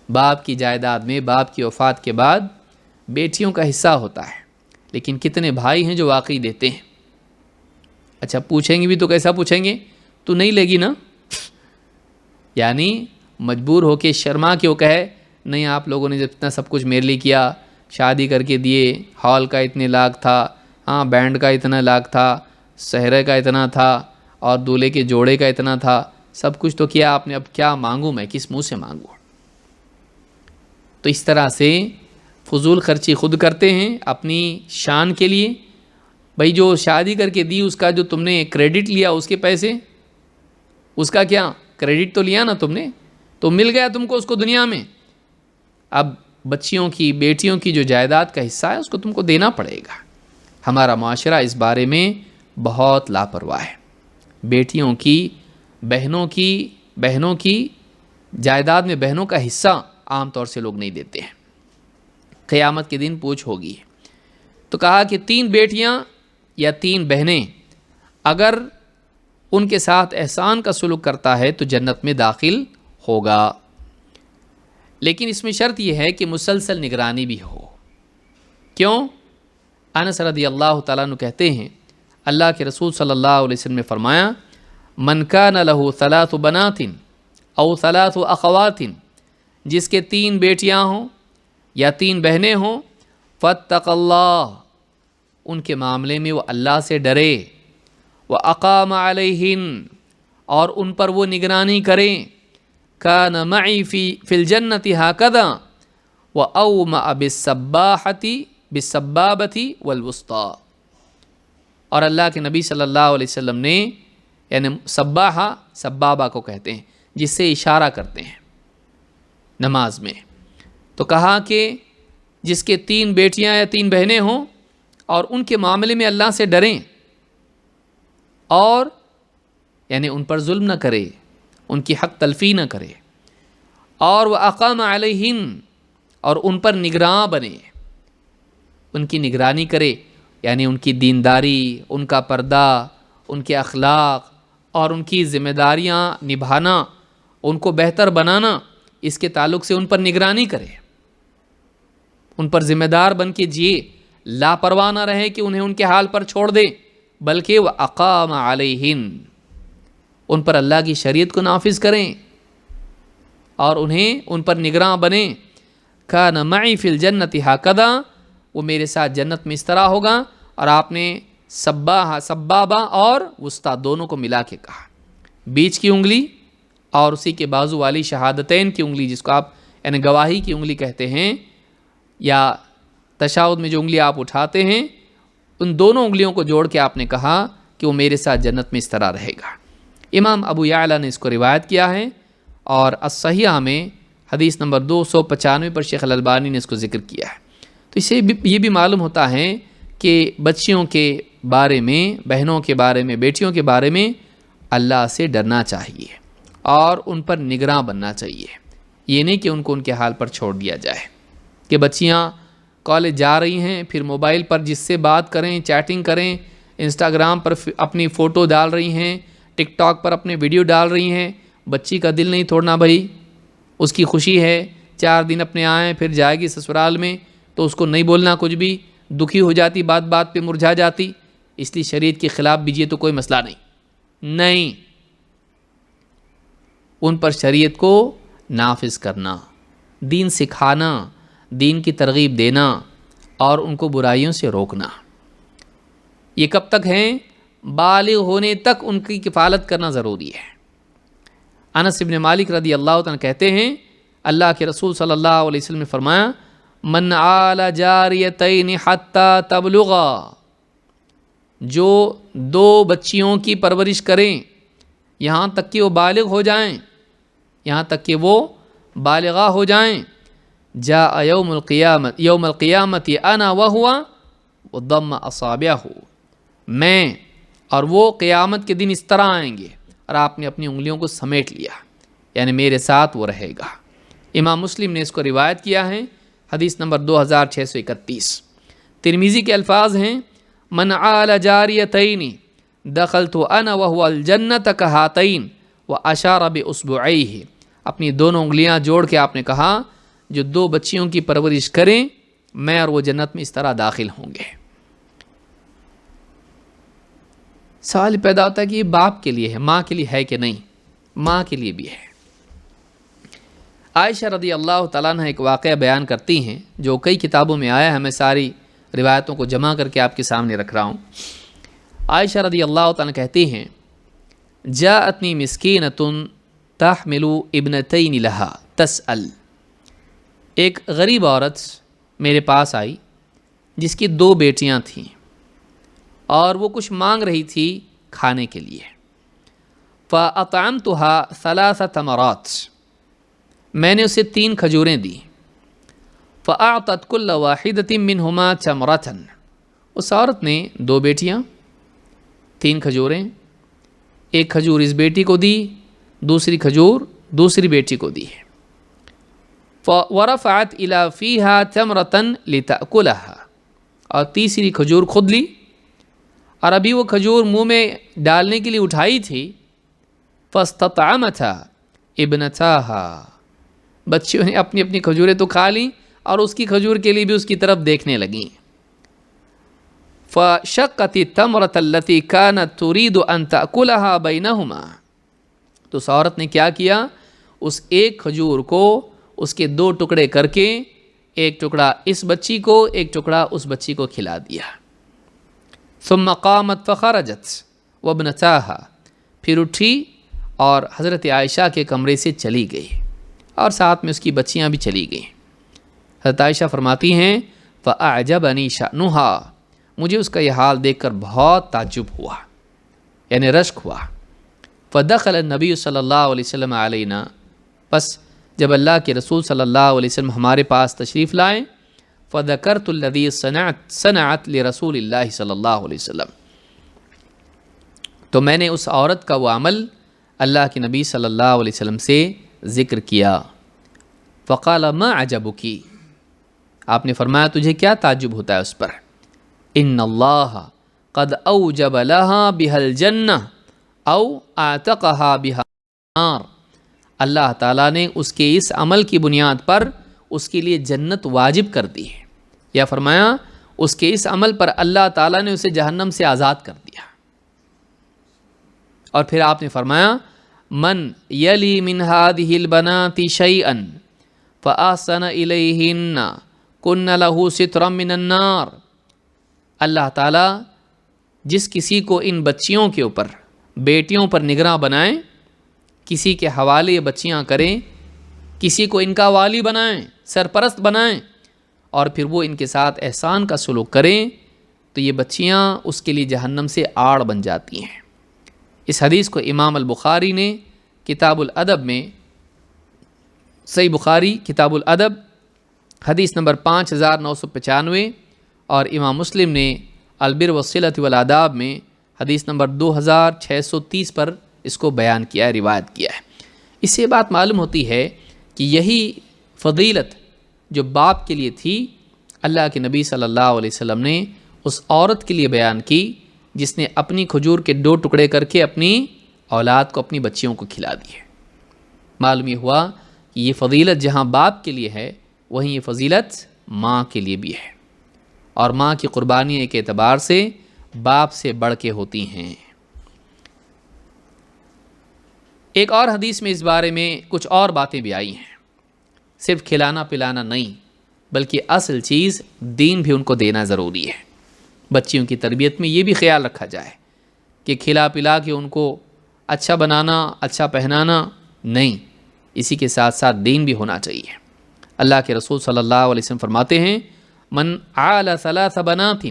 باپ کی جائیداد میں باپ کی وفات کے بعد بیٹیوں کا حصہ ہوتا ہے، لیکن کتنے بھائی ہیں جو واقعی دیتے ہیں؟ اچھا پوچھیں گے بھی تو کیسا پوچھیں گے؟ تو نہیں لے گی نا، یعنی مجبور ہو کے شرما کے وہ کہے نہیں آپ لوگوں نے جب اتنا سب کچھ میرے لیے کیا، شادی کر کے دیے، ہال کا اتنے لاکھ تھا، ہاں بینڈ کا اتنا لاکھ تھا، سہرے کا اتنا تھا، اور دولہے کے جوڑے کا اتنا تھا، سب کچھ تو کیا آپ نے، اب کیا مانگوں میں، کس منہ سے مانگوں؟ تو اس طرح سے فضول خرچی خود کرتے ہیں اپنی شان کے لیے۔ بھائی جو شادی کر کے دی اس کا جو تم نے کریڈٹ لیا، اس کے پیسے، اس کا کیا کریڈٹ تو لیا نا تم نے، تو مل گیا تم کو اس کو دنیا میں، اب بچیوں کی بیٹیوں کی جو جائیداد کا حصہ ہے اس کو تم کو دینا پڑے گا۔ ہمارا معاشرہ اس بارے میں بہت لاپرواہ ہے، بیٹیوں کی بہنوں کی جائیداد میں بہنوں کا حصہ عام طور سے لوگ نہیں دیتے ہیں۔ قیامت کے دن پوچھ ہوگی۔ تو کہا کہ 3 بیٹیاں یا 3 بہنیں اگر ان کے ساتھ احسان کا سلوک کرتا ہے تو جنت میں داخل ہوگا، لیکن اس میں شرط یہ ہے کہ مسلسل نگرانی بھی ہو۔ کیوں؟ انس رضی اللہ تعالیٰ عنہ کہتے ہیں اللہ کے رسول صلی اللہ علیہ وسلم نے فرمایا من کان لہ 3 بنات او 3 اخوات، جس کے 3 بیٹیاں ہوں یا 3 بہنیں ہوں، فاتق اللہ، ان کے معاملے میں وہ اللہ سے ڈرے، واقام علیہن، اور ان پر وہ نگرانی کریں، کان معی فی الجنت ہکذا، وَأَوْمَأَ بِالسَّبَّابَةِ وَالْوُسْطَى، اور اللہ کے نبی صلی اللہ علیہ وسلم نے یعنی سباحہ سبابہ کو کہتے ہیں جس سے اشارہ کرتے ہیں نماز میں، تو کہا کہ جس کے 3 بیٹیاں یا 3 بہنیں ہوں اور ان کے معاملے میں اللہ سے ڈریں اور یعنی ان پر ظلم نہ کرے، ان کی حق تلفی نہ کرے، اور وہ اقام علیہن اور ان پر نگراں بنے، ان کی نگرانی کرے، یعنی ان کی دینداری، ان کا پردہ، ان کے اخلاق اور ان کی ذمہ داریاں نبھانا، ان کو بہتر بنانا، اس کے تعلق سے ان پر نگرانی کرے، ان پر ذمہ دار بن کے جیے، لاپرواہ نہ رہے کہ انہیں ان کے حال پر چھوڑ دے، بلکہ وہ اقام علیہن ان پر اللہ کی شریعت کو نافذ کریں اور انہیں ان پر نگراں بنیں۔ کان معی فی الجنت ہکذا، وہ میرے ساتھ جنت میں اس طرح ہوگا، اور آپ نے سبابہ اور وسطیٰ دونوں کو ملا کے کہا، بیچ کی انگلی اور اسی کے بازو والی شہادتین کی انگلی، جس کو آپ یعنی گواہی کی انگلی کہتے ہیں، یا تشہد میں جو انگلی آپ اٹھاتے ہیں، ان دونوں انگلیوں کو جوڑ کے آپ نے کہا کہ وہ میرے ساتھ جنت میں اس طرح رہے گا۔ امام ابو یعلا نے اس کو روایت کیا ہے، اور الصحیحہ میں حدیث نمبر 295 پر شیخ الالبانی نے اس کو ذکر کیا ہے۔ تو اس سے یہ بھی معلوم ہوتا ہے کہ بچیوں کے بارے میں، بہنوں کے بارے میں، بیٹیوں کے بارے میں اللہ سے ڈرنا چاہیے اور ان پر نگراں بننا چاہیے، یہ نہیں کہ ان کو ان کے حال پر چھوڑ دیا جائے کہ بچیاں کالج جا رہی ہیں، پھر موبائل پر جس سے بات کریں، چیٹنگ کریں، انسٹاگرام پر اپنی فوٹو ڈال رہی ہیں، ٹک ٹاک پر اپنے ویڈیو ڈال رہی ہیں۔ بچی کا دل نہیں توڑنا بھائی، اس کی خوشی ہے 4 دن اپنے آئیں، پھر جائے گی سسرال میں، تو اس کو نہیں بولنا کچھ بھی، دکھی ہو جاتی، بات بات پہ مرجھا جاتی، اس لیے شریعت کے خلاف بیجیے تو کوئی مسئلہ نہیں، ان پر شریعت کو نافذ کرنا، دین سکھانا، دین کی ترغیب دینا اور ان کو برائیوں سے روکنا۔ یہ کب تک ہیں؟ بالغ ہونے تک ان کی کفالت کرنا ضروری ہے۔ انس بن مالک رضی اللہ عنہ کہتے ہیں، اللہ کے رسول صلی اللہ علیہ وسلم نے فرمایا، من عال جاریتین حتی تبلغا، جو 2 بچیوں کی پرورش کریں یہاں تک کہ وہ بالغ ہو جائیں، یہاں تک کہ وہ بالغہ ہو جائیں، جاء یوم القیامت انا وہوا وضم اصابعہ، میں اور وہ قیامت کے دن اس طرح آئیں گے، اور آپ نے اپنی انگلیوں کو سمیٹ لیا، یعنی میرے ساتھ وہ رہے گا۔ امام مسلم نے اس کو روایت کیا ہے، حدیث نمبر 2631۔ ترمذی کے الفاظ ہیں، من عال جاریتین دخلت انا وهو الجنت کہاتین واشار باصبعیہ، اپنی دونوں انگلیاں جوڑ کے آپ نے کہا، جو 2 بچیوں کی پرورش کریں میں اور وہ جنت میں اس طرح داخل ہوں گے۔ سوال پیدا ہوتا ہے کہ یہ باپ کے لیے ہے، ماں کے لیے ہے کہ نہیں؟ ماں کے لیے بھی ہے۔ عائشہ رضی اللہ تعالیٰ عنہ ایک واقعہ بیان کرتی ہیں جو کئی کتابوں میں آیا ہے، میں ساری روایتوں کو جمع کر کے آپ کے سامنے رکھ رہا ہوں۔ عائشہ رضی اللہ تعالیٰ کہتی ہیں، جاءتنی مسکینۃ تحمل ابنتین لہا تسأل، ایک غریب عورت میرے پاس آئی جس کی 2 بیٹیاں تھیں اور وہ کچھ مانگ رہی تھی کھانے کے لیے۔ فأطعمتها 3 تمرات، میں نے اسے 3 کھجوریں دی۔ فأعطت كل واحدة منهما تمرة، اس عورت نے 2 بیٹیاں، 3 کھجوریں، ایک کھجور اس بیٹی کو دی، دوسری کھجور دوسری بیٹی کو دی۔ ورفعت إلى فيها تمرة لتأكلها، اور تیسری کھجور خود لی، اور ابھی وہ کھجور منہ میں ڈالنے کے لیے اٹھائی تھی، فاستطعمتها ابنتاها، بچیوں نے اپنی اپنی کھجوریں تو کھا لیں اور اس کی کھجور کے لیے بھی اس کی طرف دیکھنے لگیں۔ فشقت التمرة التي كانت تريد ان تأكلها بينهما، تو اس عورت نے کیا کیا، اس ایک کھجور کو اس کے 2 ٹکڑے کر کے ایک ٹکڑا اس بچی کو، ایک ٹکڑا اس بچی کو کھلا دیا۔ ثم قامت فخرجت وابنتاها، پھر اٹھی اور حضرت عائشہ کے کمرے سے چلی گئی اور ساتھ میں اس کی بچیاں بھی چلی گئیں۔ حضرت عائشہ فرماتی ہیں فَأَعْجَبَنِي شَأْنُهَا، مجھے اس کا یہ حال دیکھ کر بہت تعجب ہوا، یعنی رشک ہوا۔ فدخل النبی صلی اللہ علیہ وسلم علینا، پس جب اللہ کے رسول صلی اللہ علیہ وسلم ہمارے پاس تشریف لائیں، فذکرت الذی صنعت لرسول اللہ صلی اللہ علیہ وسلم، تو میں نے اس عورت کا وہ عمل اللہ کے نبی صلی اللہ علیہ وسلم سے ذکر کیا۔ فقال ما عجبکی، آپ نے فرمایا تجھے کیا تعجب ہوتا ہے اس پر؟ ان اللہ قد اوجب لها بها الجنہ او اعتقها بها النار، اللہ تعالیٰ نے اس کے اس عمل کی بنیاد پر اس کے لیے جنت واجب کر دی ہے، یا فرمایا اس کے اس عمل پر اللہ تعالیٰ نے اسے جہنم سے آزاد کر دیا۔ اور پھر آپ نے فرمایا من یلی من هذه البنات شیئا فاحسن الیہن کن له سترا من النار، اللہ تعالیٰ جس کسی کو ان بچیوں کے اوپر، بیٹیوں پر نگراں بنائیں، کسی کے حوالے یہ بچیاں کریں، کسی کو ان کا والی بنائیں، سرپرست بنائیں، اور پھر وہ ان کے ساتھ احسان کا سلوک کریں، تو یہ بچیاں اس کے لیے جہنم سے آڑ بن جاتی ہیں۔ اس حدیث کو امام البخاری نے کتاب الادب میں، صحیح بخاری کتاب الادب حدیث نمبر 5995، اور امام مسلم نے البر والصلۃ والآداب میں حدیث نمبر 2630 پر اس کو بیان کیا ہے، روایت کیا ہے۔ اس سے بات معلوم ہوتی ہے کہ یہی فضیلت جو باپ کے لیے تھی، اللہ کے نبی صلی اللہ علیہ وسلم نے اس عورت کے لیے بیان کی جس نے اپنی کھجور کے 2 ٹکڑے کر کے اپنی اولاد کو، اپنی بچیوں کو کھلا دیے۔ معلوم یہ ہوا کہ یہ فضیلت جہاں باپ کے لیے ہے، وہیں یہ فضیلت ماں کے لیے بھی ہے، اور ماں کی قربانی ایک اعتبار سے باپ سے بڑھ کے ہوتی ہیں۔ ایک اور حدیث میں اس بارے میں کچھ اور باتیں بھی آئی ہیں، صرف کھلانا پلانا نہیں، بلکہ اصل چیز دین بھی ان کو دینا ضروری ہے۔ بچیوں کی تربیت میں یہ بھی خیال رکھا جائے کہ کھلا پلا کے ان کو اچھا بنانا، اچھا پہنانا نہیں، اسی کے ساتھ ساتھ دین بھی ہونا چاہیے۔ اللہ کے رسول صلی اللہ علیہ وسلم فرماتے ہیں من عال 3 بنات،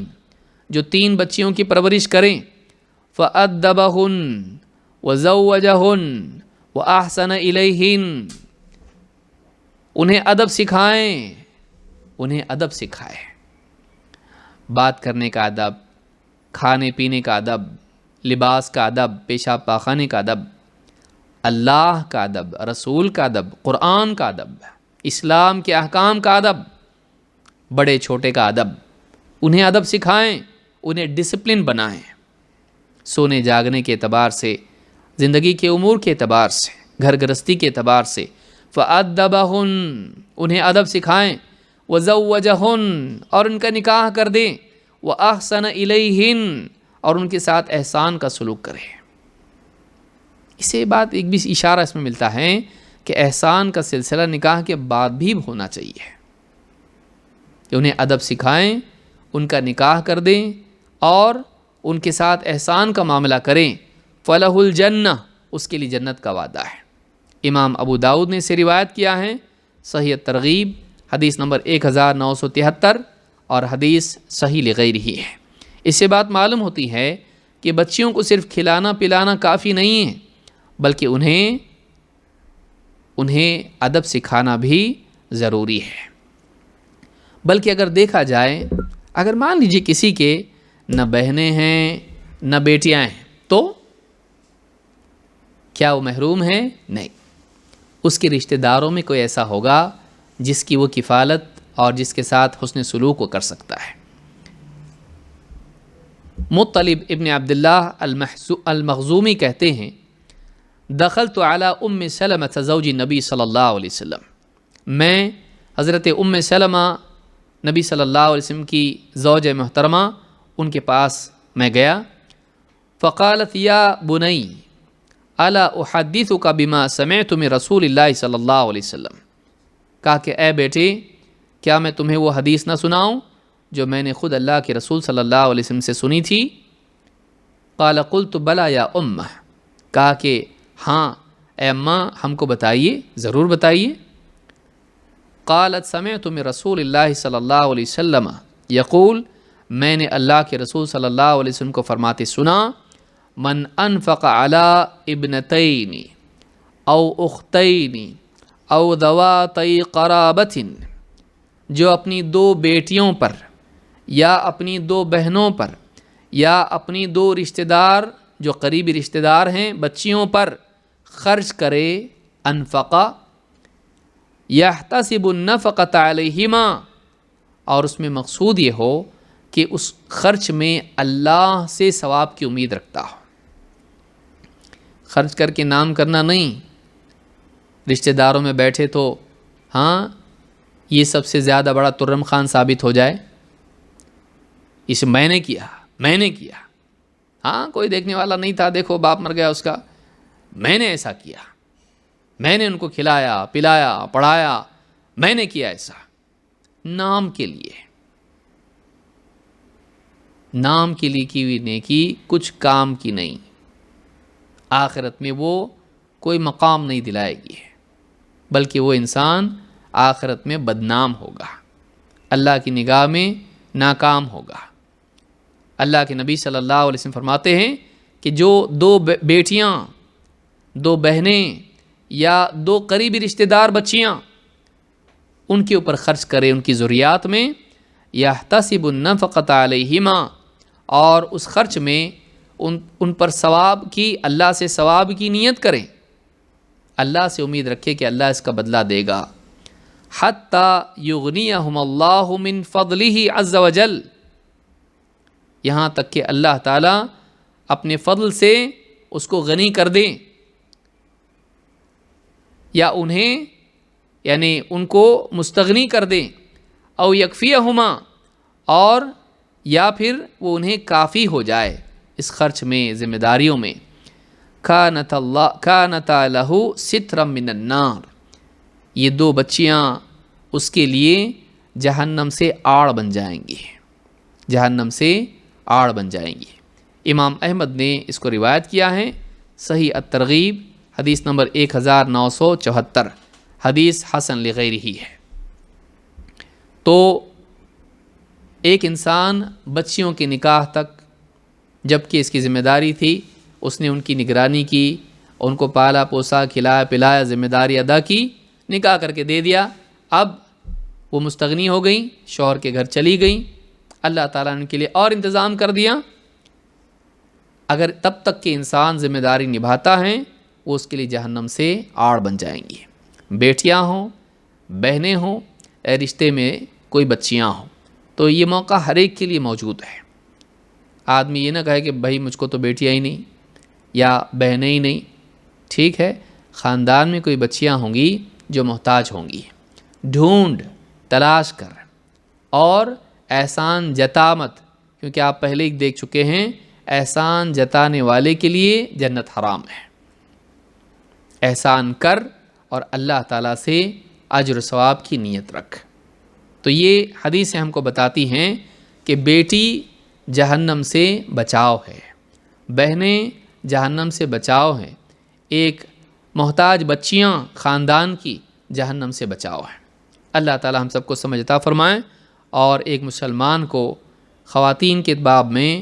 جو 3 بچیوں کی پرورش کریں، فأدبہن وزوجہن وأحسن الیہن، انہیں ادب سکھائیں، انہیں ادب سکھائیں، بات کرنے کا ادب، کھانے پینے کا ادب، لباس کا ادب، پیشاب پاخانے کا ادب، اللہ کا ادب، رسول کا ادب، قرآن کا ادب، اسلام کے احکام کا ادب، بڑے چھوٹے کا ادب، انہیں ادب سکھائیں، انہیں ڈسپلن بنائیں، سونے جاگنے کے اعتبار سے، زندگی کے امور کے اعتبار سے، گھر گرستی کے اعتبار سے۔ فَأَدَّبَهُنْ، انہیں ادب سکھائیں، وَزَوَّجَهُنْ، اور ان کا نکاح کر دیں، وَأَحْسَنَ إِلَيْهِنْ، اور ان کے ساتھ احسان کا سلوک کریں۔ اسے بات ایک بھی اشارہ اس میں ملتا ہے کہ احسان کا سلسلہ نکاح کے بعد بھی ہونا چاہیے، کہ انہیں ادب سکھائیں، ان کا نکاح کر دیں اور ان کے ساتھ احسان کا معاملہ کریں۔ فَلَهُ الْجَنَّةُ، اس کے لیے جنت کا وعدہ ہے۔ امام ابو داؤد نے اسے روایت کیا ہے، صحیح ترغیب حدیث نمبر 1973، اور حدیث صحیح لغیرہ ہے۔ اس سے بات معلوم ہوتی ہے کہ بچیوں کو صرف کھلانا پلانا کافی نہیں ہے، بلکہ انہیں ادب سکھانا بھی ضروری ہے۔ بلکہ اگر دیکھا جائے، اگر مان لیجیے کسی کے نہ بہنیں ہیں نہ بیٹیاں ہیں، تو کیا وہ محروم ہے؟ نہیں، اس کے رشتہ داروں میں کوئی ایسا ہوگا جس کی وہ کفالت اور جس کے ساتھ حسن سلوک وہ کر سکتا ہے۔ مطلب ابن عبداللہ المخزومی کہتے ہیں دخلت علی ام سلمۃ زوج نبی صلی اللہ علیہ وسلم، میں حضرت ام سلمہ نبی صلی اللہ علیہ وسلم کی زوج محترمہ ان کے پاس میں گیا۔ فقالت یا بنی الا احدثک بما سمعت من رسول اللہ صلی اللہ علیہ وسلم، کہا کہ اے بیٹے، کیا میں تمہیں وہ حدیث نہ سناؤں جو میں نے خود اللہ کے رسول صلی اللہ علیہ وسلم سے سنی تھی؟ قال قلت بلا یا امہ، کہا کہ ہاں اے اماں، ہم کو بتائیے، ضرور بتائیے۔ قالت سمعت من رسول اللہ صلی اللہ علیہ وسلم یقول، میں نے اللہ کے رسول صلی اللہ علیہ وسلم کو فرماتے سنا، من انفق علی ابنتین او اختین او ذواتی قرابت، جو اپنی 2 بیٹیوں پر یا اپنی 2 بہنوں پر یا اپنی 2 رشتہ دار جو قریبی رشتہ دار ہیں بچیوں پر خرچ کرے، انفقا یحتسب النفقۃ علیہما، اور اس میں مقصود یہ ہو کہ اس خرچ میں اللہ سے ثواب کی امید رکھتا ہو، خرچ کر کے نام کرنا نہیں، رشتہ داروں میں بیٹھے تو ہاں یہ سب سے زیادہ بڑا ترم خان ثابت ہو جائے، اسے میں نے کیا، ہاں کوئی دیکھنے والا نہیں تھا، دیکھو باپ مر گیا اس کا، میں نے ایسا کیا، میں نے ان کو کھلایا پلایا پڑھایا، میں نے کیا ایسا، نام کے لیے کی ہوئی نیکی کچھ کام کی نہیں، آخرت میں وہ کوئی مقام نہیں دلائے گی، بلکہ وہ انسان آخرت میں بدنام ہوگا، اللہ کی نگاہ میں ناکام ہوگا۔ اللہ کے نبی صلی اللہ علیہ وسلم فرماتے ہیں کہ جو 2 بیٹیاں، 2 بہنیں یا 2 قریبی رشتہ دار بچیاں، ان کے اوپر خرچ کرے، ان کی ضروریات میں، یحتسب النفقۃ علیہما، اور اس خرچ میں ان پر ثواب کی، اللہ سے ثواب کی نیت کریں، اللہ سے امید رکھے کہ اللہ اس کا بدلہ دے گا، حتی یغنیہم اللہ من فضلہ عز وجل، یہاں تک کہ اللہ تعالیٰ اپنے فضل سے اس کو غنی کر دیں، یا انہیں یعنی ان کو مستغنی کر دیں، او یکفیہما، اور یا پھر وہ انہیں کافی ہو جائے اس خرچ میں، ذمہ داریوں میں، کانتا لہ سترا من النار، یہ 2 بچیاں اس کے لیے جہنم سے آڑ بن جائیں گی، جہنم سے آڑ بن جائیں گی۔ امام احمد نے اس کو روایت کیا ہے، صحیح الترغیب حدیث نمبر 1974، حدیث حسن لغیرہ ہے۔ تو ایک انسان بچیوں کے نکاح تک، جب کہ اس کی ذمہ داری تھی، اس نے ان کی نگرانی کی، ان کو پالا پوسا کھلایا پلایا، ذمہ داری ادا کی، نکاح کر کے دے دیا، اب وہ مستغنی ہو گئیں، شوہر کے گھر چلی گئیں، اللہ تعالیٰ نے ان کے لیے اور انتظام کر دیا۔ اگر تب تک کہ انسان ذمہ داری نبھاتا ہے، وہ اس کے لیے جہنم سے آڑ بن جائیں گی، بیٹیاں ہوں، بہنیں ہوں، رشتے میں کوئی بچیاں ہوں، تو یہ موقع ہر ایک کے لیے موجود ہے۔ آدمی یہ نہ کہے کہ بھائی مجھ کو تو بیٹیاں ہی نہیں یا بہنیں ہی نہیں، ٹھیک ہے، خاندان میں کوئی بچیاں ہوں گی جو محتاج ہوں گی، ڈھونڈ تلاش کر، اور احسان جتا مت، کیونکہ آپ پہلے ہی دیکھ چکے ہیں، احسان جتانے والے کے لیے جنت حرام ہے۔ احسان کر اور اللہ تعالیٰ سے اجر و ثواب کی نیت رکھ۔ تو یہ حدیثیں ہم کو بتاتی ہیں کہ بیٹی جہنم سے بچاؤ ہے، بہنیں جہنم سے بچاؤ ہیں، ایک محتاج بچیاں خاندان کی جہنم سے بچاؤ ہے۔ اللہ تعالیٰ ہم سب کو سمجھ عطا فرمائیں، اور ایک مسلمان کو خواتین کے باب میں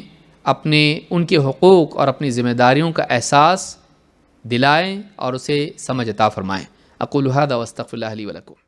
ان کے حقوق اور اپنی ذمہ داریوں کا احساس دلائیں اور اسے سمجھ عطا فرمائیں۔ اقول ھذا واستغفر اللہ لی ولکم۔